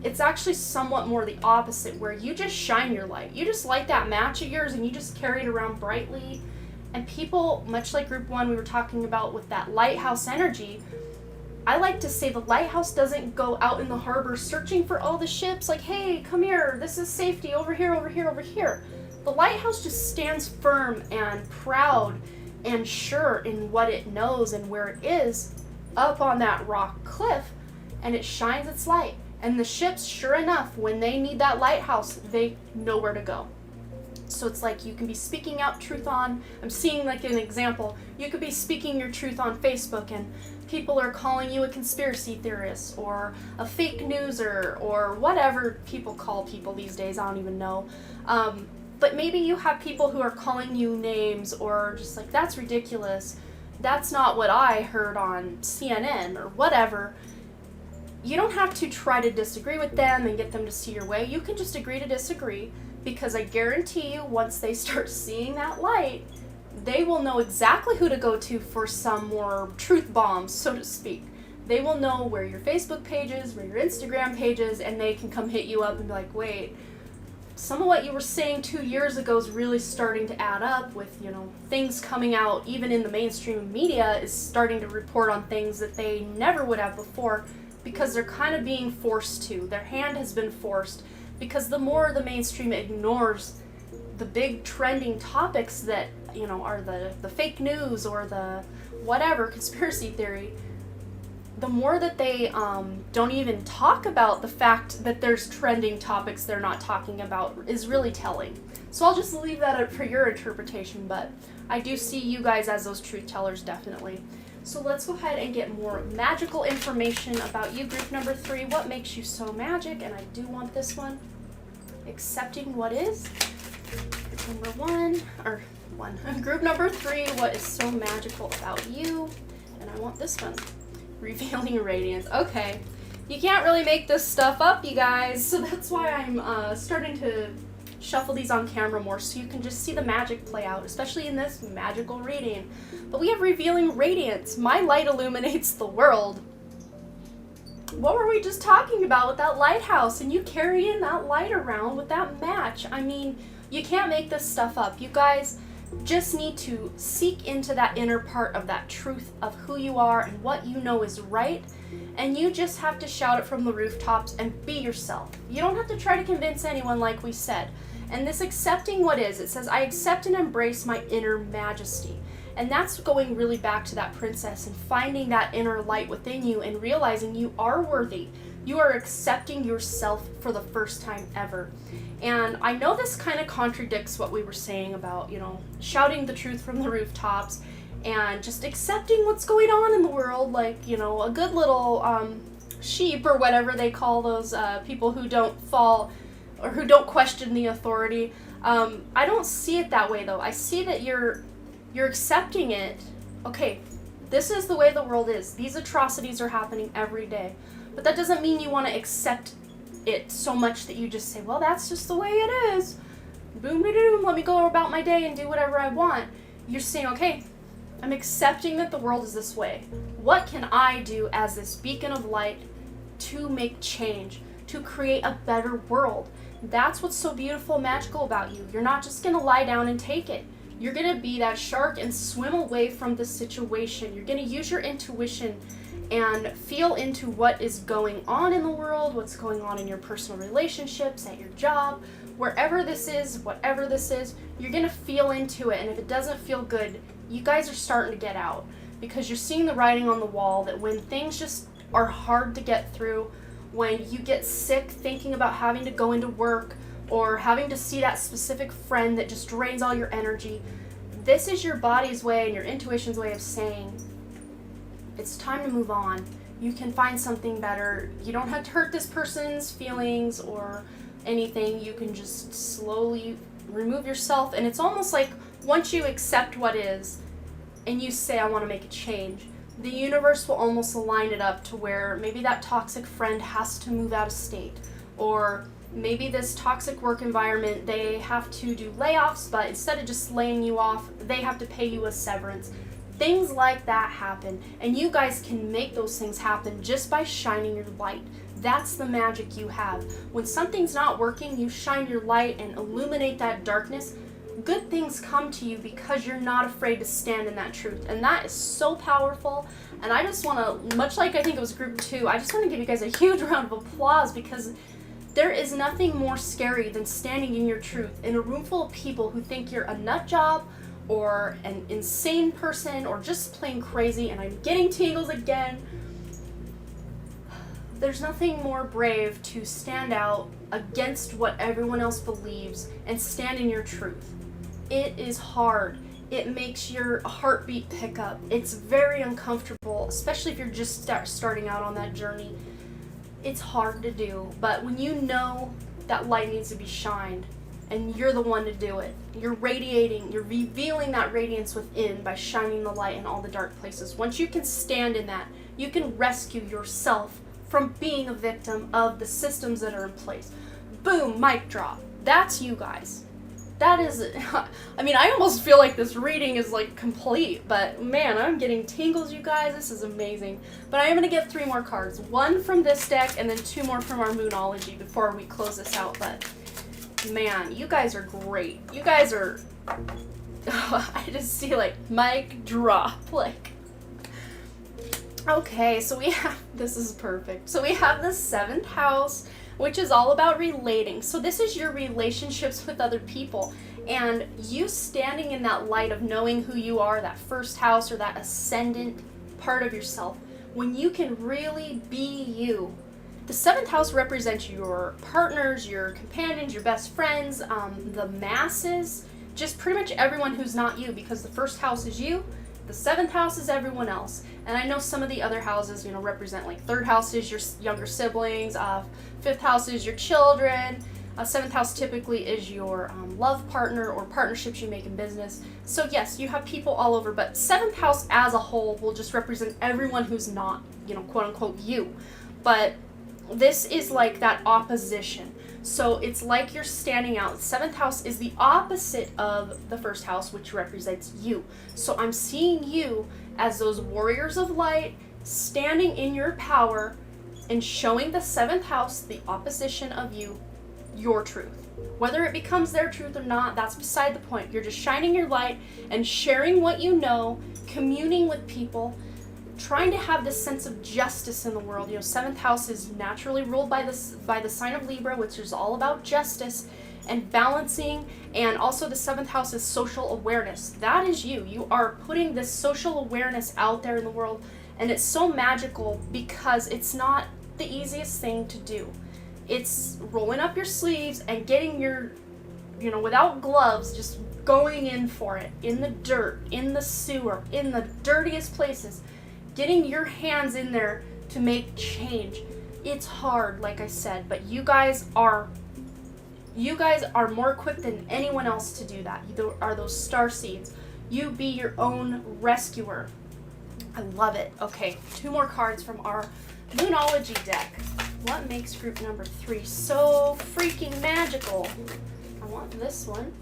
It's actually somewhat more the opposite, where you just shine your light. You just light that match of yours and you just carry it around brightly. And people, much like group 1 we were talking about with that lighthouse energy, I like to say the lighthouse doesn't go out in the harbor searching for all the ships like, hey, come here, this is safety, over here, over here, over here. The lighthouse just stands firm and proud and sure in what it knows and where it is up on that rock cliff, and it shines its light. And the ships, sure enough, when they need that lighthouse, they know where to go. So it's like you can be speaking out truth on, I'm seeing like an example, you could be speaking your truth on Facebook and people are calling you a conspiracy theorist or a fake newser or whatever people call people these days, I don't even know. But maybe you have people who are calling you names or just like, that's ridiculous, that's not what I heard on CNN or whatever. You don't have to try to disagree with them and get them to see your way. You can just agree to disagree, because I guarantee you once they start seeing that light, they will know exactly who to go to for some more truth bombs, so to speak. They will know where your Facebook page is, where your Instagram page is, and they can come hit you up and be like, wait, some of what you were saying 2 years ago is really starting to add up with, things coming out, even in the mainstream media is starting to report on things that they never would have before, because they're kind of being forced to. Their hand has been forced, because the more the mainstream ignores the big trending topics that, are the fake news or the whatever conspiracy theory, the more that they don't even talk about the fact that there's trending topics they're not talking about is really telling. So I'll just leave that up for your interpretation, but I do see you guys as those truth tellers, definitely. So let's go ahead and get more magical information about you, group number 3. What makes you so magic? And I do want this one. Accepting what is. Number 1, group number 3, what is so magical about you? And I want this one. Revealing radiance. Okay. You can't really make this stuff up, you guys. So that's why I'm starting to shuffle these on camera more so you can just see the magic play out, especially in this magical reading. But we have revealing radiance. My light illuminates the world. What were we just talking about with that lighthouse? And you carrying that light around with that match. I mean, you can't make this stuff up. You guys just need to seek into that inner part of that truth of who you are and what you know is right. And you just have to shout it from the rooftops and be yourself. You don't have to try to convince anyone, like we said. And this accepting what is, it says, I accept and embrace my inner majesty. And that's going really back to that princess and finding that inner light within you and realizing you are worthy. You are accepting yourself for the first time ever. And I know this kind of contradicts what we were saying about, shouting the truth from the rooftops and just accepting what's going on in the world, like, a good little sheep or whatever they call those people who don't fall or who don't question the authority. I don't see it that way, though. I see that you're accepting it. Okay, this is the way the world is. These atrocities are happening every day. But that doesn't mean you want to accept it so much that you just say, well, that's just the way it is. Boom-de-doom, let me go about my day and do whatever I want. You're saying, okay, I'm accepting that the world is this way. What can I do as this beacon of light to make change, to create a better world? That's what's so beautiful and magical about you. You're not just going to lie down and take it. You're going to be that shark and swim away from the situation. You're going to use your intuition and feel into what is going on in the world, what's going on in your personal relationships, at your job, wherever this is, whatever this is, you're going to feel into it. And if it doesn't feel good, you guys are starting to get out, because you're seeing the writing on the wall that when things just are hard to get through, when you get sick thinking about having to go into work or having to see that specific friend that just drains all your energy, this is your body's way and your intuition's way of saying, It's time to move on. You can find something better. You don't have to hurt this person's feelings or anything. You can just slowly remove yourself. And it's almost like once you accept what is and you say, I want to make a change, the universe will almost align it up to where maybe that toxic friend has to move out of state, or maybe this toxic work environment, they have to do layoffs, but instead of just laying you off, they have to pay you a severance. Things like that happen, and you guys can make those things happen just by shining your light. That's the magic you have. When something's not working, you shine your light and illuminate that darkness. Good things come to you because you're not afraid to stand in that truth, and that is so powerful. And I just want to, much like I think it was group 2, I just want to give you guys a huge round of applause, because there is nothing more scary than standing in your truth in a room full of people who think you're a nut job or an insane person or just plain crazy. And I'm getting tingles again. There's nothing more brave to stand out against what everyone else believes and stand in your truth. It is hard. It makes your heartbeat pick up. It's very uncomfortable, especially if you're just starting out on that journey. It's hard to do, but when you know that light needs to be shined and you're the one to do it, you're radiating, you're revealing that radiance within by shining the light in all the dark places. Once you can stand in that, you can rescue yourself from being a victim of the systems that are in place. Boom, mic drop. That's you guys. That is, I mean, I almost feel like this reading is like complete, but man, I'm getting tingles, you guys. This is amazing. But I am going to get 3 more cards. 1 from this deck and then 2 more from our Moonology before we close this out. But man, you guys are great. You guys are, I just see like mic drop, like. Okay, so we have, this is perfect. So we have the 7th house, which is all about relating. So this is your relationships with other people, and you standing in that light of knowing who you are, that first house or that ascendant part of yourself, when you can really be you. The 7th house represents your partners, your companions, your best friends, the masses, just pretty much everyone who's not you, because the first house is you, the 7th house is everyone else. And I know some of the other houses, you know, represent like 3rd house is your younger siblings, 5th house is your children, 7th house typically is your love partner or partnerships you make in business. So yes, you have people all over, but 7th house as a whole will just represent everyone who's not, you know, quote unquote you. But this is like that opposition. So it's like you're standing out. 7th house is the opposite of the 1st house, which represents you. So I'm seeing you as those warriors of light, standing in your power and showing the 7th house, the opposition of you, your truth. Whether it becomes their truth or not, that's beside the point. You're just shining your light and sharing what you know, communing with people, trying to have this sense of justice in the world. You know, 7th house is naturally ruled by the sign of Libra, which is all about justice and balancing, and also the 7th house is social awareness. That is you. You are putting this social awareness out there in the world, and it's so magical because it's not the easiest thing to do. It's rolling up your sleeves and getting your, you know, without gloves, just going in for it, in the dirt, in the sewer, in the dirtiest places, getting your hands in there to make change. It's hard, like I said, but you guys are more equipped than anyone else to do that. You are those star seeds. You be your own rescuer. I love it. Okay, 2 more cards from our Moonology deck. What makes group number 3 so freaking magical? I want this one.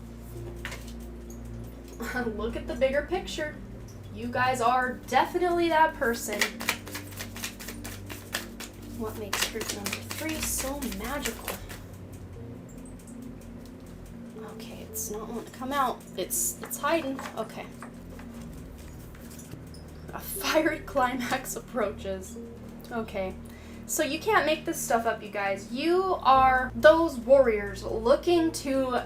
Look at the bigger picture. You guys are definitely that person. What makes group number 3 so magical? Okay, it's not wanting to come out. It's hiding. Okay. A fiery climax approaches. Okay. So you can't make this stuff up, you guys. You are those warriors looking to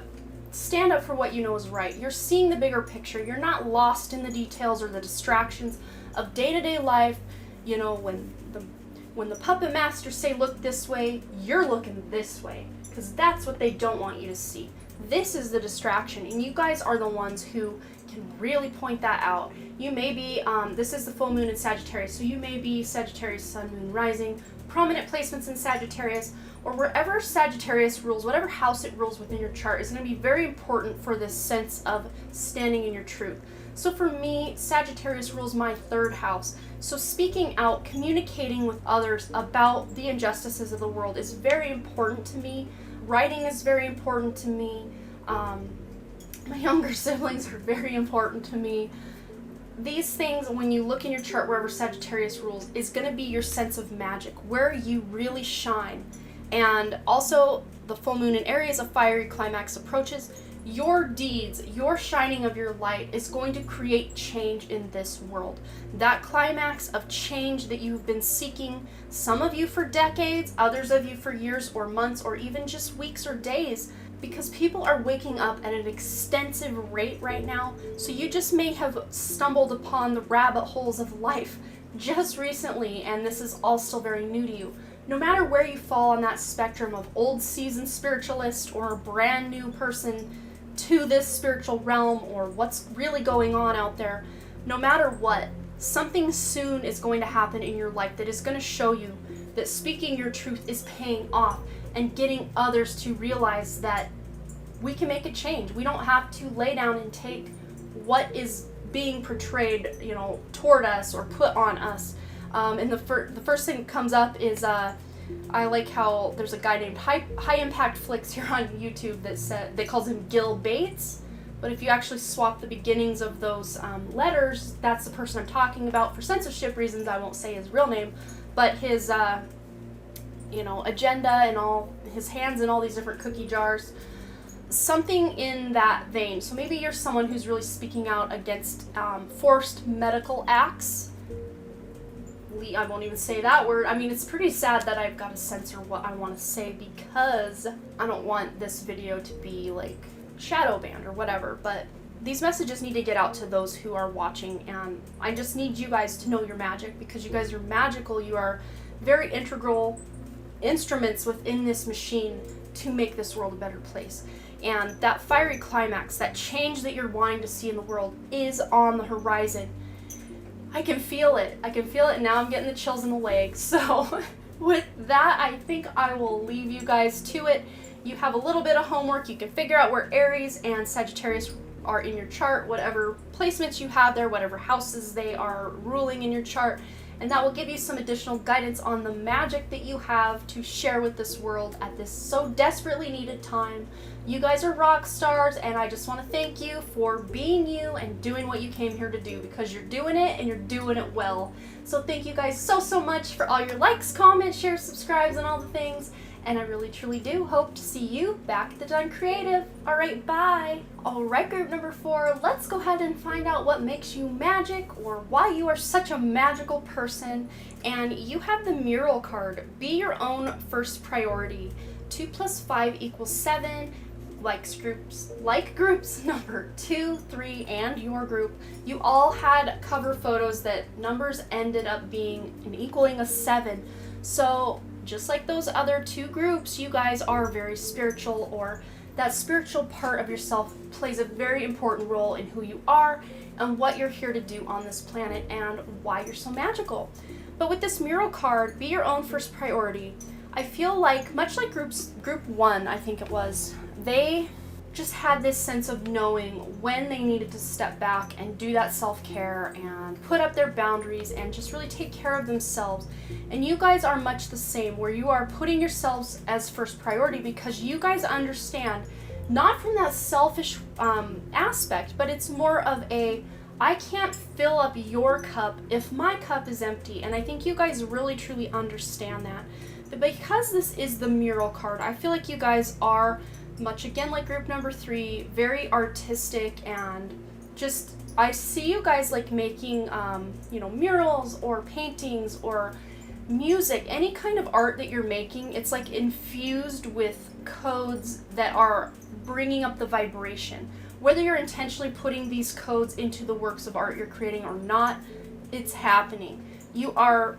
stand up for what you know is right. You're seeing the bigger picture. You're not lost in the details or the distractions of day-to-day life. You know, when the puppet masters say look this way, you're looking this way, because that's what they don't want you to see. This is the distraction, and you guys are the ones who can really point that out. You may be, this is the full moon in Sagittarius, so you may be Sagittarius, sun, moon, rising, prominent placements in Sagittarius, or wherever Sagittarius rules, whatever house it rules within your chart is going to be very important for this sense of standing in your truth. So for me, Sagittarius rules my 3rd house. So speaking out, communicating with others about the injustices of the world is very important to me. Writing is very important to me. My younger siblings are very important to me. These things, when you look in your chart wherever Sagittarius rules, is going to be your sense of magic, where you really shine. And also, the full moon in Aries, a fiery climax approaches. Your deeds, your shining of your light is going to create change in this world. That climax of change that you've been seeking, some of you for decades, others of you for years or months or even just weeks or days, because people are waking up at an extensive rate right now. So you just may have stumbled upon the rabbit holes of life just recently, and this is all still very new to you. No matter where you fall on that spectrum of old seasoned spiritualist or a brand new person to this spiritual realm or what's really going on out there, no matter what, something soon is going to happen in your life that is going to show you that speaking your truth is paying off and getting others to realize that we can make a change. We don't have to lay down and take what is being portrayed, toward us or put on us. And the first thing that comes up is I like how there's a guy named High Impact Flicks here on YouTube that calls him Gil Bates. But if you actually swap the beginnings of those letters, that's the person I'm talking about. For censorship reasons, I won't say his real name, but his agenda and all his hands in all these different cookie jars, something in that vein. So maybe you're someone who's really speaking out against forced medical acts. I won't even say that word. I mean, it's pretty sad that I've got to censor what I want to say because I don't want this video to be like shadow banned or whatever, but these messages need to get out to those who are watching, and I just need you guys to know your magic, because you guys are magical. You are very integral instruments within this machine to make this world a better place. And that fiery climax, that change that you're wanting to see in the world is on the horizon. I can feel it. I can feel it, and now I'm getting the chills in the legs. So with that, I think I will leave you guys to it. You have a little bit of homework. You can figure out where Aries and Sagittarius are in your chart, whatever placements you have there, whatever houses they are ruling in your chart, and that will give you some additional guidance on the magic that you have to share with this world at this so desperately needed time. You guys are rock stars, and I just want to thank you for being you and doing what you came here to do, because you're doing it and you're doing it well. So thank you guys so much for all your likes, comments, shares, subscribes, and all the things. And I really truly do hope to see you back at the Done Creative. Alright, bye! Alright, group number 4, let's go ahead and find out what makes you magic, or why you are such a magical person. And you have the mural card. Be your own first priority. 2 + 5 = 7. Like groups number 2, 3, and your group, you all had cover photos that numbers ended up being and equaling a 7. So just like those other 2 groups, you guys are very spiritual, or that spiritual part of yourself plays a very important role in who you are and what you're here to do on this planet and why you're so magical. But with this mural card, be your own first priority. I feel like, much like group 1, I think it was, they just had this sense of knowing when they needed to step back and do that self-care and put up their boundaries and just really take care of themselves. And you guys are much the same, where you are putting yourselves as first priority because you guys understand, not from that selfish aspect, but it's more of a, I can't fill up your cup if my cup is empty. And I think you guys really truly understand that. But because this is the mural card, I feel like you guys are, much again like group number 3, very artistic, and just, I see you guys like making murals or paintings or music, any kind of art that you're making. It's like infused with codes that are bringing up the vibration. Whether you're intentionally putting these codes into the works of art you're creating or not, it's happening. You are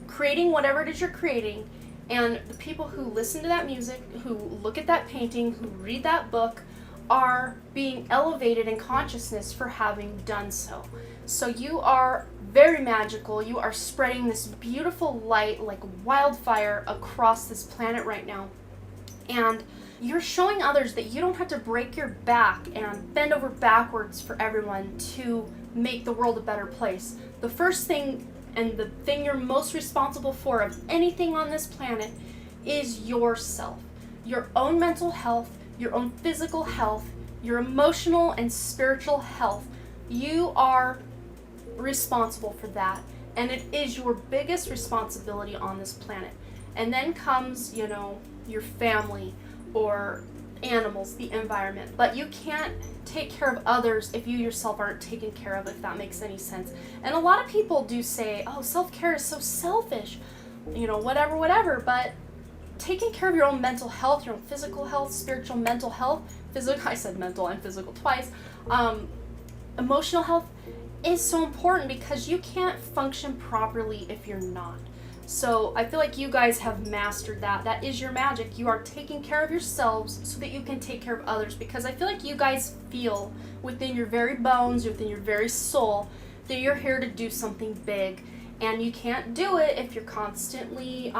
creating whatever it is you're creating, and the people who listen to that music, who look at that painting, who read that book, are being elevated in consciousness for having done so. So you are very magical. You are spreading this beautiful light like wildfire across this planet right now. And you're showing others that you don't have to break your back and bend over backwards for everyone to make the world a better place. The first thing and the thing you're most responsible for of anything on this planet is yourself. Your own mental health, your own physical health, your emotional and spiritual health. You are responsible for that, and it is your biggest responsibility on this planet. And then comes, your family or animals, the environment. But you can't take care of others if you yourself aren't taken care of, if that makes any sense. And a lot of people do say, oh, self-care is so selfish, whatever, but taking care of your own mental health, your own physical health, spiritual, mental health, I said mental and physical twice, emotional health is so important, because you can't function properly if you're not. So I feel like you guys have mastered that. That is your magic. You are taking care of yourselves so that you can take care of others, because I feel like you guys feel within your very bones, within your very soul, that you're here to do something big. And you can't do it if you're constantly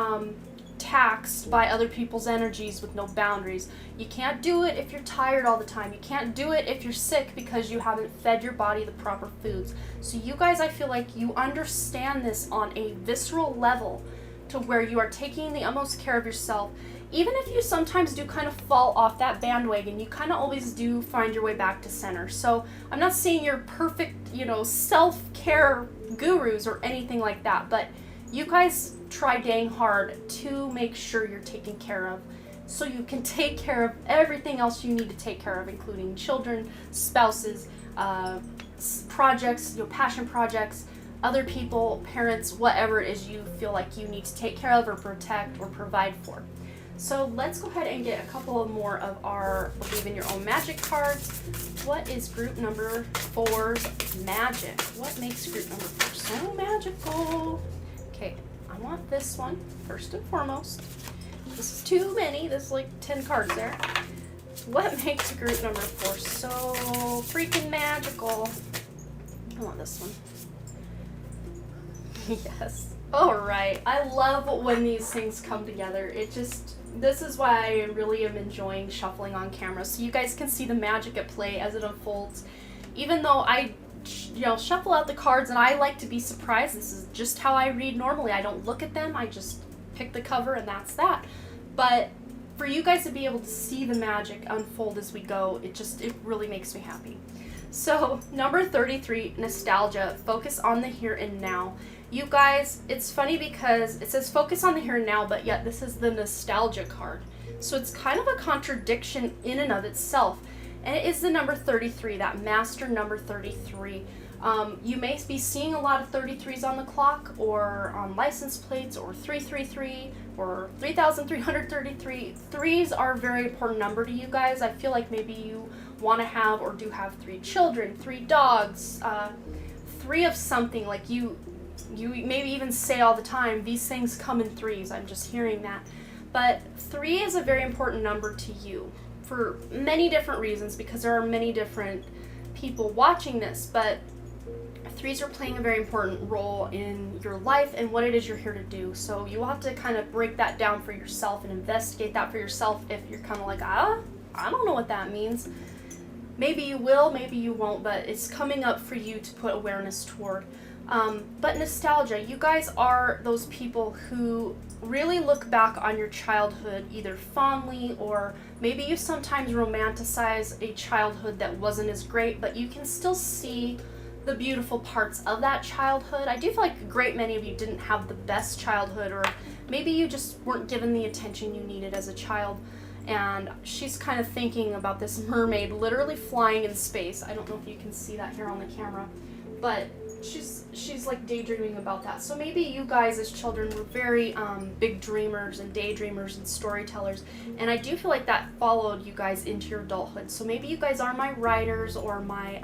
taxed by other people's energies with no boundaries. You can't do it if you're tired all the time. You can't do it if you're sick because you haven't fed your body the proper foods. So you guys, I feel like you understand this on a visceral level, to where you are taking the utmost care of yourself. Even if you sometimes do kind of fall off that bandwagon, you kind of always do find your way back to center. So I'm not saying you're perfect, self-care gurus or anything like that, but you guys try dang hard to make sure you're taken care of, so you can take care of everything else you need to take care of, including children, spouses, projects, passion projects, other people, parents, whatever it is you feel like you need to take care of or protect or provide for. So let's go ahead and get a couple more of our Believe in Your Own Magic cards. What is group number 4's magic? What makes group number 4 so magical? Okay, I want this one first and foremost. This is too many. There's like 10 cards there. What makes group number 4 so freaking magical? I want this one. Yes. All right. I love when these things come together. This is why I really am enjoying shuffling on camera, so you guys can see the magic at play as it unfolds. Even though I shuffle out the cards and I like to be surprised. This is just how I read normally. I don't look at them. I just pick the cover and that's that. But for you guys to be able to see the magic unfold as we go, it really makes me happy. So number 33, nostalgia, focus on the here and now. You guys, it's funny because it says focus on the here and now, but yet this is the nostalgia card. So it's kind of a contradiction in and of itself. And it is the number 33, that master number 33. You may be seeing a lot of 33s on the clock or on license plates, or 333 or 3,333. Threes are a very important number to you guys. I feel like maybe you want to have or do have 3 children, 3 dogs, 3 of something. Like you maybe even say all the time, these things come in 3s. I'm just hearing that. But 3 is a very important number to you for many different reasons, because there are many different people watching this, but 3s are playing a very important role in your life and what it is you're here to do. So you will have to kind of break that down for yourself and investigate that for yourself if you're kind of like, I don't know what that means. Maybe you will, maybe you won't, but it's coming up for you to put awareness toward. But nostalgia, you guys are those people who really look back on your childhood either fondly, or maybe you sometimes romanticize a childhood that wasn't as great, but you can still see the beautiful parts of that childhood. I do feel like a great many of you didn't have the best childhood, or maybe you just weren't given the attention you needed as a child. And she's kind of thinking about this mermaid literally flying in space. I don't know if you can see that here on the camera, but she's like daydreaming about that. So maybe you guys as children were very big dreamers and daydreamers and storytellers, and I do feel like that followed you guys into your adulthood. So maybe you guys are my writers or my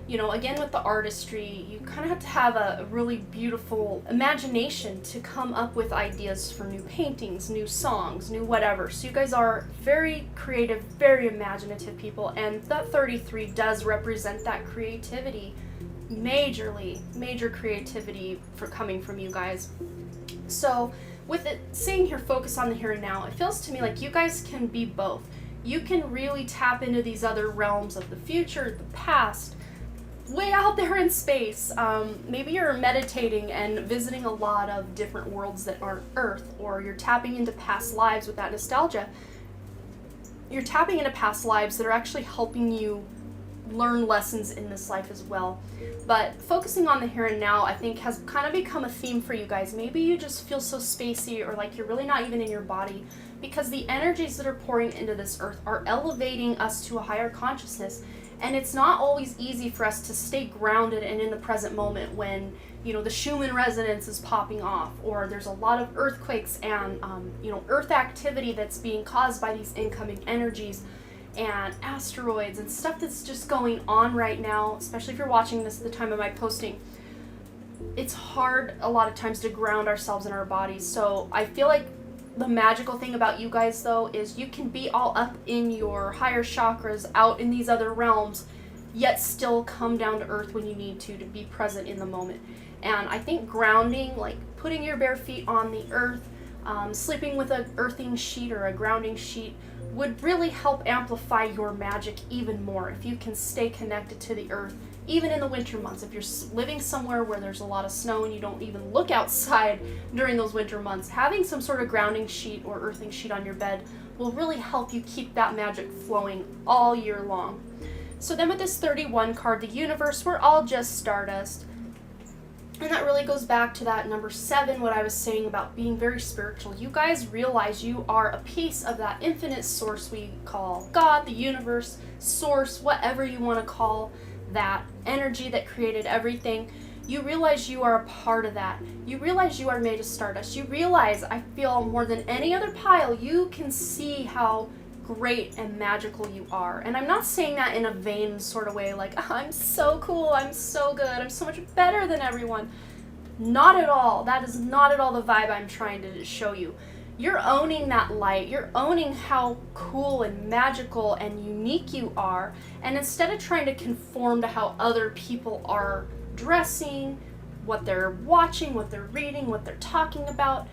You know, again with the artistry, you kind of have to have a really beautiful imagination to come up with ideas for new paintings, new songs, new whatever. So you guys are very creative, very imaginative people, and that 33 does represent that creativity majorly, major creativity for coming from you guys. So with it saying here, focus on the here and now, it feels to me like you guys can be both. You can really tap into these other realms of the future, the past, way out there in space. Maybe you're meditating and visiting a lot of different worlds that aren't Earth, or you're tapping into past lives with that nostalgia. You're tapping into past lives that are actually helping you learn lessons in this life as well. But focusing on the here and now, I think, has kind of become a theme for you guys. Maybe you just feel so spacey, or like you're really not even in your body, because the energies that are pouring into this earth are elevating us to a higher consciousness. And it's not always easy for us to stay grounded and in the present moment when, you know, the Schumann resonance is popping off, or there's a lot of earthquakes and, earth activity that's being caused by these incoming energies and asteroids and stuff that's just going on right now, especially if you're watching this at the time of my posting. It's hard a lot of times to ground ourselves in our bodies. So I feel like the magical thing about you guys, though, is you can be all up in your higher chakras, out in these other realms, yet still come down to earth when you need to be present in the moment. And I think grounding, like putting your bare feet on the earth, sleeping with an earthing sheet or a grounding sheet, would really help amplify your magic even more if you can stay connected to the earth, even in the winter months. If you're living somewhere where there's a lot of snow and you don't even look outside during those winter months, having some sort of grounding sheet or earthing sheet on your bed will really help you keep that magic flowing all year long. So then with this 31 card, the universe, we're all just stardust. And that really goes back to that number 7, what I was saying about being very spiritual. You guys realize you are a piece of that infinite source we call God, the universe, source, whatever you want to call that energy that created everything. You realize you are a part of that. You realize you are made of stardust. You realize, I feel more than any other pile, you can see how great and magical you are. And I'm not saying that in a vain sort of way, like, oh, I'm so cool, I'm so good, I'm so much better than everyone. Not at all. That is not at all the vibe I'm trying to show you. You're owning that light. You're owning how cool and magical and unique you are. And instead of trying to conform to how other people are dressing, what they're watching, what they're reading, what they're talking about,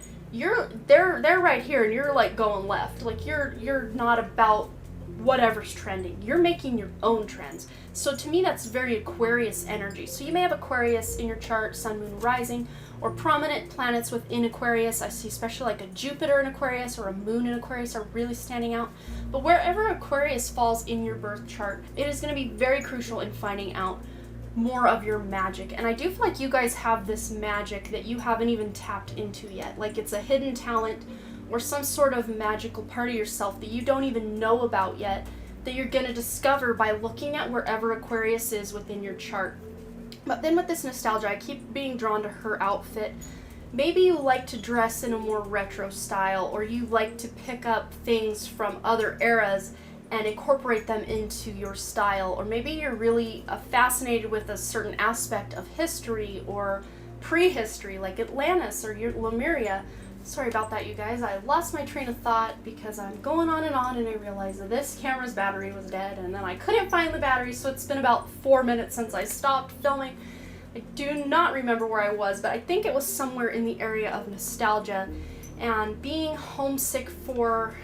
they're right here and you're like going left. Like you're not about whatever's trending. You're making your own trends. So to me, that's very Aquarius energy. So you may have Aquarius in your chart, sun, moon, rising, or prominent planets within Aquarius. I see especially like a Jupiter in Aquarius or a moon in Aquarius are really standing out. But wherever Aquarius falls in your birth chart, it is going to be very crucial in finding out more of your magic. And I do feel like you guys have this magic that you haven't even tapped into yet. Like it's a hidden talent or some sort of magical part of yourself that you don't even know about yet, that you're going to discover by looking at wherever Aquarius is within your chart. But then with this nostalgia, I keep being drawn to her outfit. Maybe you like to dress in a more retro style, or you like to pick up things from other eras and incorporate them into your style. Or maybe you're really fascinated with a certain aspect of history or prehistory, like Atlantis or Lemuria. Sorry about that, you guys. I lost my train of thought because I'm going on and I realized that this camera's battery was dead, and then I couldn't find the battery, so it's been about 4 minutes since I stopped filming. I do not remember where I was, but I think it was somewhere in the area of nostalgia and being homesick for...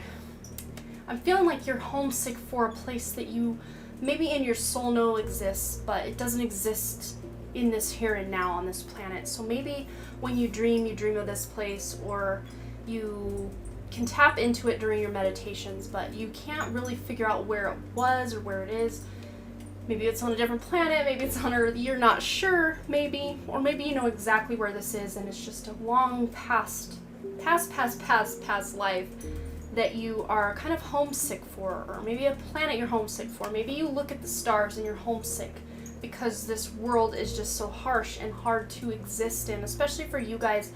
I'm feeling like you're homesick for a place that you maybe in your soul know exists, but it doesn't exist in this here and now on this planet. So maybe when you dream of this place, or you can tap into it during your meditations, but you can't really figure out where it was or where it is. Maybe it's on a different planet, maybe it's on Earth, you're not sure, maybe, or maybe you know exactly where this is and it's just a long past life that you are kind of homesick for, or maybe a planet you're homesick for. Maybe you look at the stars and you're homesick because this world is just so harsh and hard to exist in, especially for you guys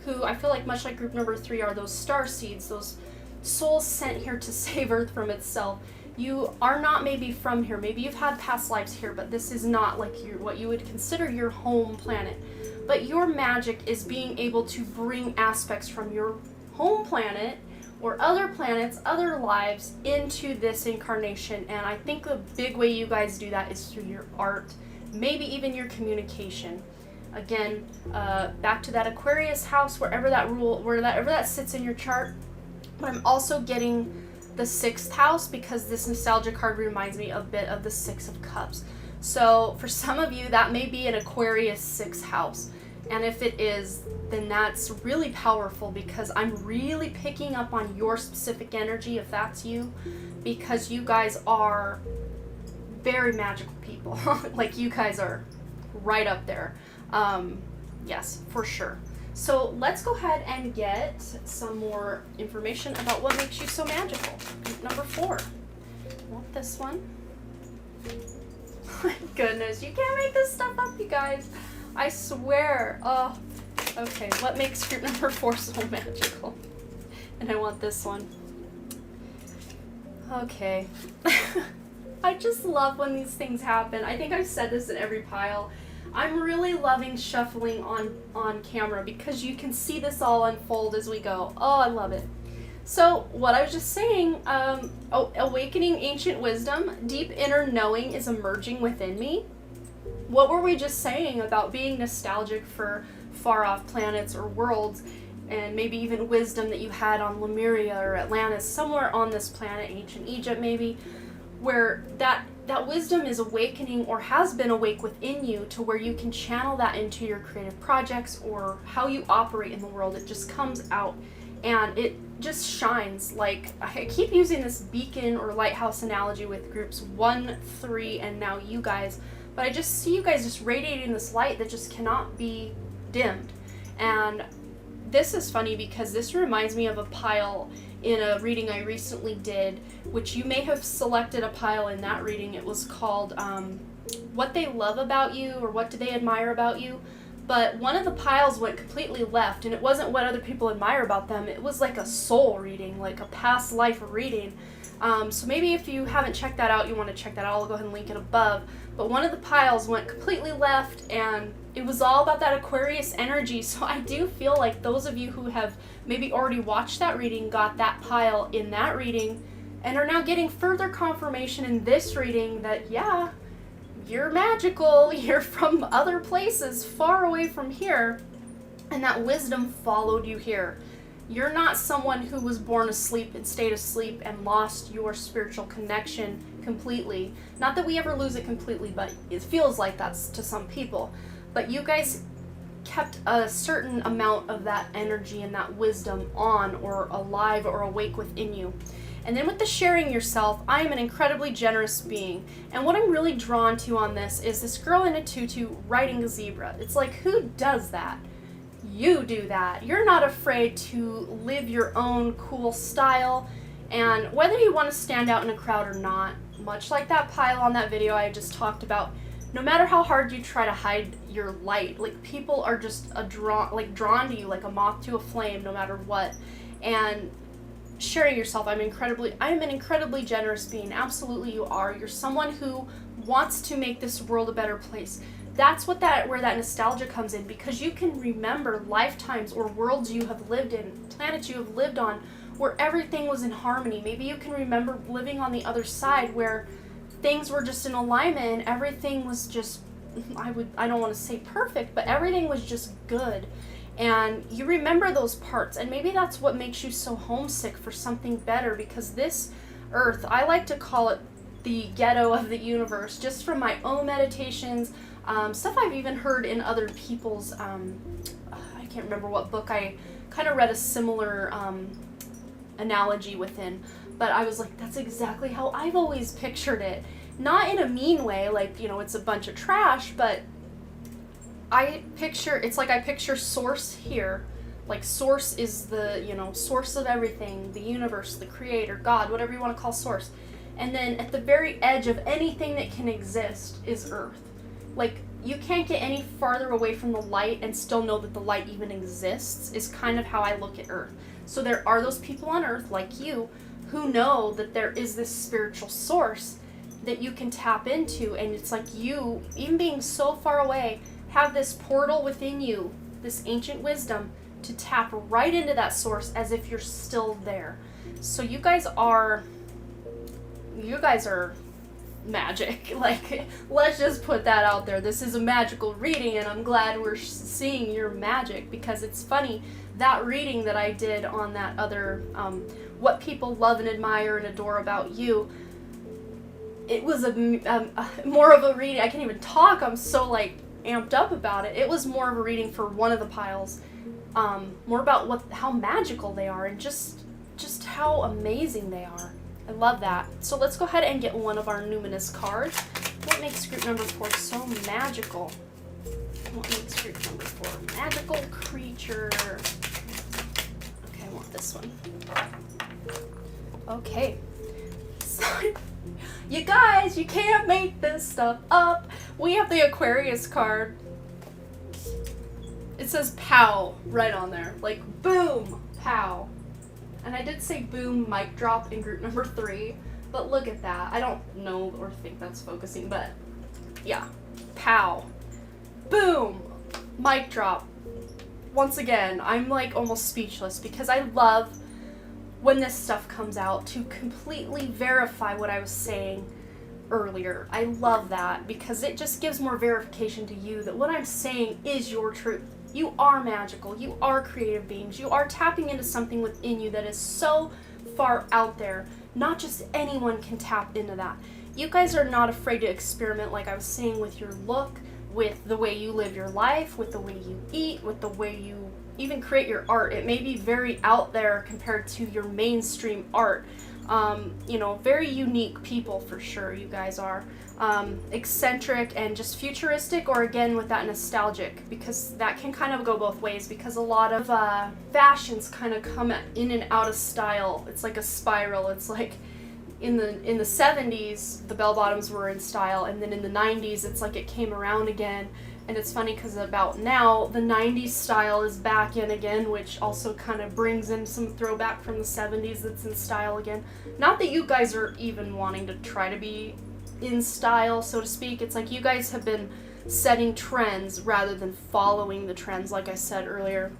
who I feel like, much like group number 3, are those star seeds, those souls sent here to save Earth from itself. You are not maybe from here. Maybe you've had past lives here, but this is not like what you would consider your home planet. But your magic is being able to bring aspects from your home planet or other planets, other lives into this incarnation. And I think a big way you guys do that is through your art, maybe even your communication. Again, back to that Aquarius house, wherever that sits in your chart. But I'm also getting the 6th house because this nostalgia card reminds me a bit of the 6 of Cups. So for some of you, that may be an Aquarius 6th house. And if it is, then that's really powerful because I'm really picking up on your specific energy if that's you, because you guys are very magical people. Like, you guys are right up there. Yes, for sure. So let's go ahead and get some more information about what makes you so magical. Number 4. Want this one? My goodness, you can't make this stuff up, you guys. I swear. Oh, okay. What makes group number 4 so magical? And I want this one. Okay. I just love when these things happen. I think I've said this in every pile. I'm really loving shuffling on camera because you can see this all unfold as we go. Oh, I love it. So what I was just saying, awakening ancient wisdom, deep inner knowing is emerging within me. What were we just saying about being nostalgic for far off planets or worlds, and maybe even wisdom that you had on Lemuria or Atlantis, somewhere on this planet, ancient Egypt maybe, where that wisdom is awakening or has been awake within you to where you can channel that into your creative projects or how you operate in the world. It just comes out and it just shines. Like, I keep using this beacon or lighthouse analogy with groups 1, 3, and now you guys, but I just see you guys just radiating this light that just cannot be dimmed. And this is funny because this reminds me of a pile in a reading I recently did, which you may have selected a pile in that reading. It was called What They Love About You or What Do They Admire About You. But one of the piles went completely left, and it wasn't what other people admire about them. It was like a soul reading, like a past life reading. So maybe if you haven't checked that out, you want to check that out. I'll go ahead and link it above. But one of the piles went completely left, and it was all about that Aquarius energy. So I do feel like those of you who have maybe already watched that reading got that pile in that reading and are now getting further confirmation in this reading that, yeah, you're magical, you're from other places far away from here, and that wisdom followed you here. You're not someone who was born asleep and stayed asleep and lost your spiritual connection completely. Not that we ever lose it completely, but it feels like that's to some people. But you guys kept a certain amount of that energy and that wisdom on or alive or awake within you. And then with the sharing yourself, I am an incredibly generous being. And what I'm really drawn to on this is this girl in a tutu riding a zebra. It's like, who does that? You do that. You're not afraid to live your own cool style. And whether you want to stand out in a crowd or not, much like that pile on that video I just talked about, no matter how hard you try to hide your light, like, people are just drawn to you like a moth to a flame no matter what. And sharing yourself, I am an incredibly generous being. Absolutely you are. You're someone who wants to make this world a better place. That's where that nostalgia comes in, because you can remember lifetimes or worlds you have lived in, planets you have lived on, where everything was in harmony. Maybe you can remember living on the other side where things were just in alignment and everything was just, I don't want to say perfect, but everything was just good. And you remember those parts, and maybe that's what makes you so homesick for something better, because this earth, I like to call it the ghetto of the universe, just from my own meditations, stuff I've even heard in other people's, I can't remember what book I kind of read a similar analogy within, but I was like, that's exactly how I've always pictured it. Not in a mean way, like, you know, it's a bunch of trash, but I picture source here. Like, source is the, you know, source of everything, the universe, the creator, God, whatever you want to call source. And then at the very edge of anything that can exist is earth. Like, you can't get any farther away from the light and still know that the light even exists, is kind of how I look at earth. So there are those people on earth like you who know that there is this spiritual source that you can tap into, and it's like you, even being so far away, have this portal within you, this ancient wisdom, to tap right into that source as if you're still there. So you guys are magic. Like, let's just put that out there. This is a magical reading, and I'm glad we're seeing your magic, because it's funny, that reading that I did on that other what people love and admire and adore about you, it was more of a reading. I can't even talk, I'm so like amped up about it. It was more of a reading for one of the piles, more about how magical they are, and just how amazing they are. I love that. So let's go ahead and get one of our numinous cards. What makes group number 4 so magical? What makes group number 4 magical creature? Okay, I want this one. Okay. So, you guys, you can't make this stuff up. We have the Aquarius card. It says pow right on there. Like, boom, pow. And I did say boom, mic drop in group number 3, but look at that. I don't know or think that's focusing, but yeah, pow, boom, mic drop. Once again, I'm like almost speechless, because I love when this stuff comes out to completely verify what I was saying earlier. I love that, because it just gives more verification to you that what I'm saying is your truth. You are magical. You are creative beings. You are tapping into something within you that is so far out there. Not just anyone can tap into that. You guys are not afraid to experiment, like I was saying, with your look, with the way you live your life, with the way you eat, with the way you even create your art. It may be very out there compared to your mainstream art. You know, very unique people for sure, you guys are. Eccentric and just futuristic, or again with that nostalgic, because that can kind of go both ways, because a lot of fashions kind of come in and out of style. It's like a spiral. It's like in the 70s the bell bottoms were in style, and then in the 90s it's like it came around again. And it's funny because about now the 90s style is back in again, which also kind of brings in some throwback from the 70s that's in style again. Not that you guys are even wanting to try to be in style, so to speak. It's like you guys have been setting trends rather than following the trends, like I said earlier.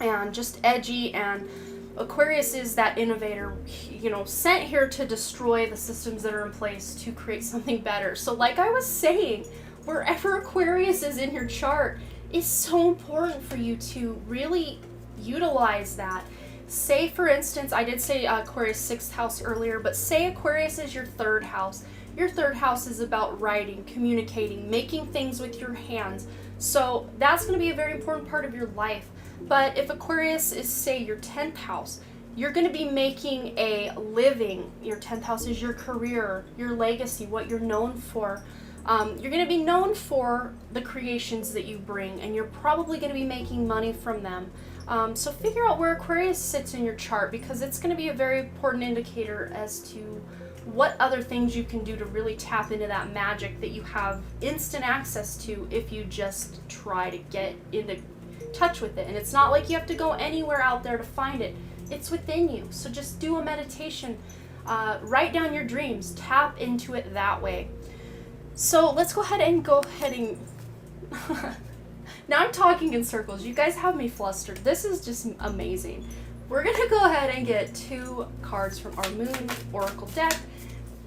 And just edgy, and Aquarius is that innovator, you know, sent here to destroy the systems that are in place to create something better. So like I was saying, wherever Aquarius is in your chart is so important for you to really utilize that. Say, for instance, I did say Aquarius 6th house earlier, but say Aquarius is your 3rd house. Your 3rd house is about writing, communicating, making things with your hands. So that's going to be a very important part of your life. But if Aquarius is, say, your 10th house, you're going to be making a living. Your 10th house is your career, your legacy, what you're known for. You're going to be known for the creations that you bring, and you're probably going to be making money from them. So figure out where Aquarius sits in your chart, because it's going to be a very important indicator as to what other things you can do to really tap into that magic that you have instant access to if you just try to get into touch with it. And it's not like you have to go anywhere out there to find it. It's within you. So just do a meditation, write down your dreams, tap into it that way. So let's go ahead and now I'm talking in circles. You guys have me flustered. This is just amazing. We're going to go ahead and get 2 cards from our Moon Oracle deck.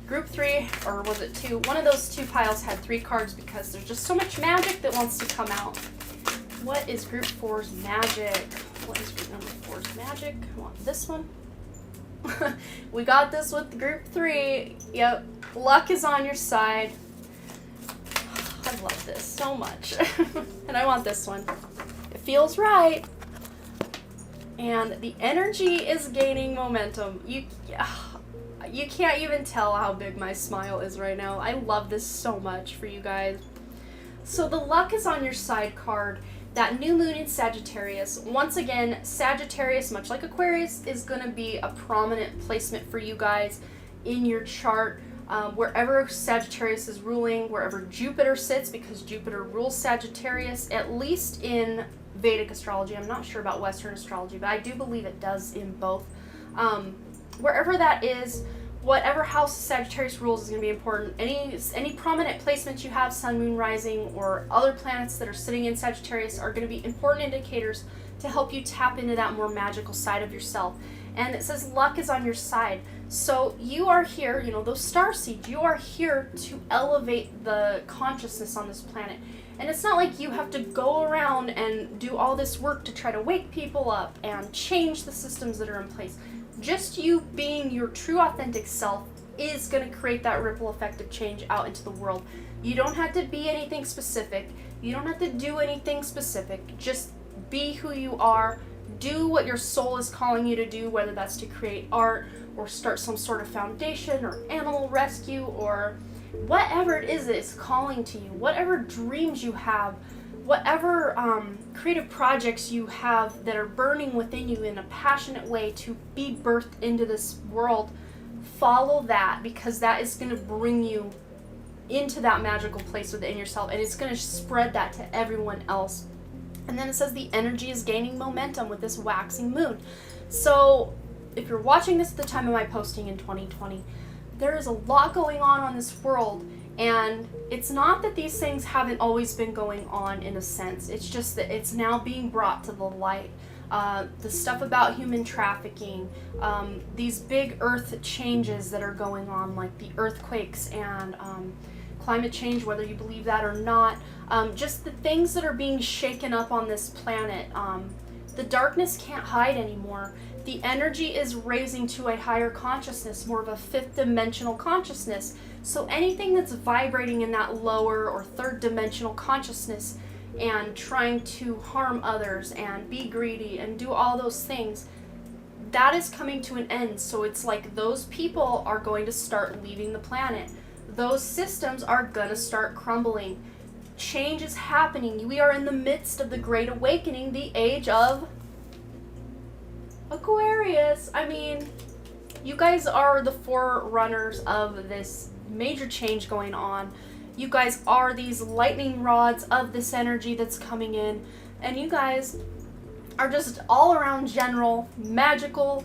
Group 3, or was it 2? One of those 2 piles had 3 cards because there's just so much magic that wants to come out. What is Group 4's magic? What is Group number 4's magic? I want this one. We got this with Group 3. Yep. Luck is on your side. I love this so much. And I want this one. It feels right. And the energy is gaining momentum. You can't even tell how big my smile is right now. I love this so much for you guys. So the luck is on your side card. That new moon in Sagittarius. Once again, Sagittarius, much like Aquarius, is going to be a prominent placement for you guys in your chart. Wherever Sagittarius is ruling, wherever Jupiter sits, because Jupiter rules Sagittarius, at least in Vedic astrology. I'm not sure about Western astrology, but I do believe it does in both. wherever that is, whatever house Sagittarius rules is going to be important. Any prominent placements you have, sun, moon, rising, or other planets that are sitting in Sagittarius are going to be important indicators to help you tap into that more magical side of yourself. And it says luck is on your side. So you are here, you know, those star seeds, you are here to elevate the consciousness on this planet. And it's not like you have to go around and do all this work to try to wake people up and change the systems that are in place. Just you being your true authentic self is going to create that ripple effect of change out into the world. You don't have to be anything specific. You don't have to do anything specific. Just be who you are. Do what your soul is calling you to do, whether that's to create art or start some sort of foundation or animal rescue or whatever it is that is calling to you, whatever dreams you have, whatever creative projects you have that are burning within you in a passionate way to be birthed into this world, follow that, because that is going to bring you into that magical place within yourself, and it's going to spread that to everyone else. And then it says the energy is gaining momentum with this waxing moon. So if you're watching this at the time of my posting in 2020, there is a lot going on this world, and it's not that these things haven't always been going on in a sense. It's just that it's now being brought to the light. The stuff about human trafficking, these big earth changes that are going on, like the earthquakes and climate change, whether you believe that or not, just the things that are being shaken up on this planet. The darkness can't hide anymore. The energy is raising to a higher consciousness, more of a fifth dimensional consciousness. So anything that's vibrating in that lower or third dimensional consciousness and trying to harm others and be greedy and do all those things, that is coming to an end. So it's like those people are going to start leaving the planet. Those systems are going to start crumbling. Change is happening. We are in the midst of the Great Awakening, the age of Aquarius. I mean, you guys are the forerunners of this major change going on. You guys are these lightning rods of this energy that's coming in, and you guys are just all around general, magical,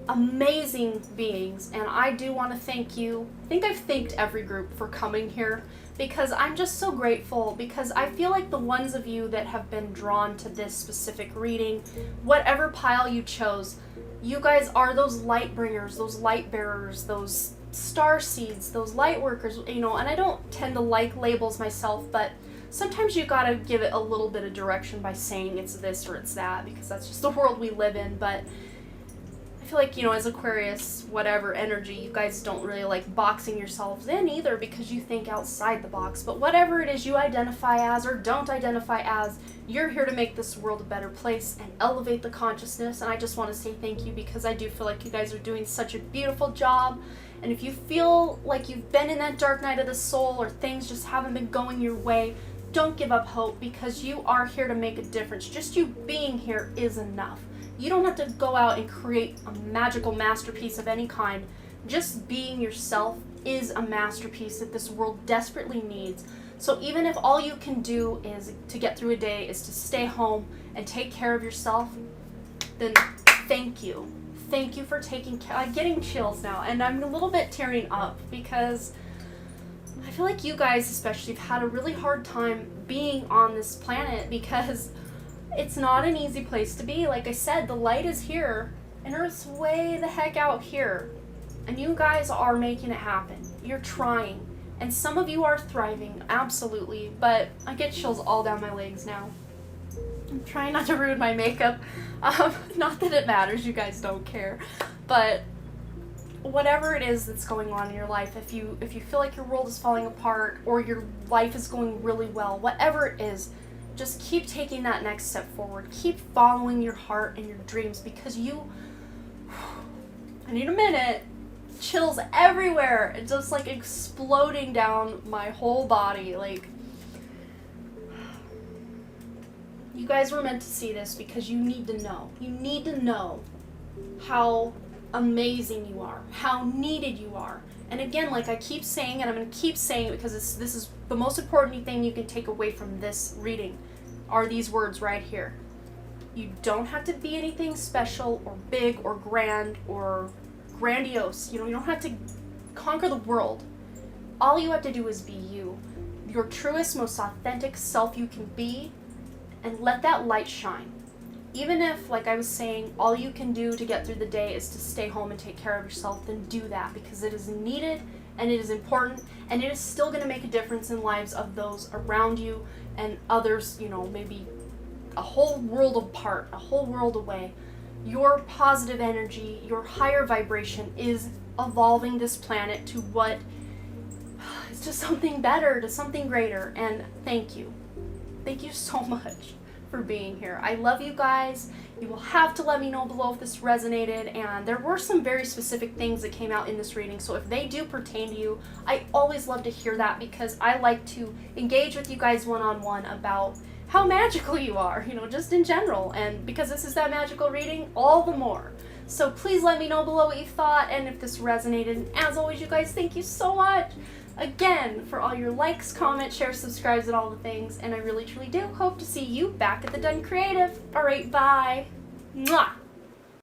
amazing beings. And I do want to thank you. I think I've thanked every group for coming here, because I'm just so grateful, because I feel like the ones of you that have been drawn to this specific reading, whatever pile you chose, you guys are those light bringers, those light bearers, those star seeds, those light workers, you know. And I don't tend to like labels myself, but sometimes you gotta give it a little bit of direction by saying it's this or it's that, because that's just the world we live in. But I feel like, you know, as Aquarius, whatever energy, you guys don't really like boxing yourselves in either, because you think outside the box. But whatever it is you identify as or don't identify as, you're here to make this world a better place and elevate the consciousness. And I just want to say thank you, because I do feel like you guys are doing such a beautiful job. And if you feel like you've been in that dark night of the soul, or things just haven't been going your way, don't give up hope, because you are here to make a difference. Just you being here is enough. You don't have to go out and create a magical masterpiece of any kind. Just being yourself is a masterpiece that this world desperately needs. So even if all you can do is to get through a day is to stay home and take care of yourself, then thank you. Thank you for taking care. I'm getting chills now, and I'm a little bit tearing up, because I feel like you guys especially have had a really hard time being on this planet, because it's not an easy place to be. Like I said, the light is here and Earth's way the heck out here, and you guys are making it happen. You're trying, and some of you are thriving, absolutely. But I get chills all down my legs now. I'm trying not to ruin my makeup. Not that it matters, you guys don't care, but whatever it is that's going on in your life, if you feel like your world is falling apart or your life is going really well, whatever it is, just keep taking that next step forward. Keep following your heart and your dreams, because I need a minute. Chills everywhere. It's just like exploding down my whole body. Like, you guys were meant to see this, because you need to know. You need to know how amazing you are, how needed you are. And again, like I keep saying, and I'm going to keep saying it, because this is the most important thing you can take away from this reading, are these words right here. You don't have to be anything special or big or grand or grandiose. You know, you don't have to conquer the world. All you have to do is be you, your truest, most authentic self you can be, and let that light shine. Even if, like I was saying, all you can do to get through the day is to stay home and take care of yourself, then do that, because it is needed and it is important, and it is still going to make a difference in lives of those around you and others, you know, maybe a whole world apart, a whole world away. Your positive energy, your higher vibration is evolving this planet to what is to something better, to something greater. And thank you. Thank you so much for being here. I love you guys. You will have to let me know below if this resonated, and there were some very specific things that came out in this reading, so if they do pertain to you, I always love to hear that, because I like to engage with you guys one-on-one about how magical you are, you know, just in general, and because this is that magical reading, all the more. So please let me know below what you thought and if this resonated, and as always, you guys, thank you so much again for all your likes, comments, shares, subscribes, and all the things, and I really truly do hope to see you back at the Done Creative. Alright, bye! Mwah!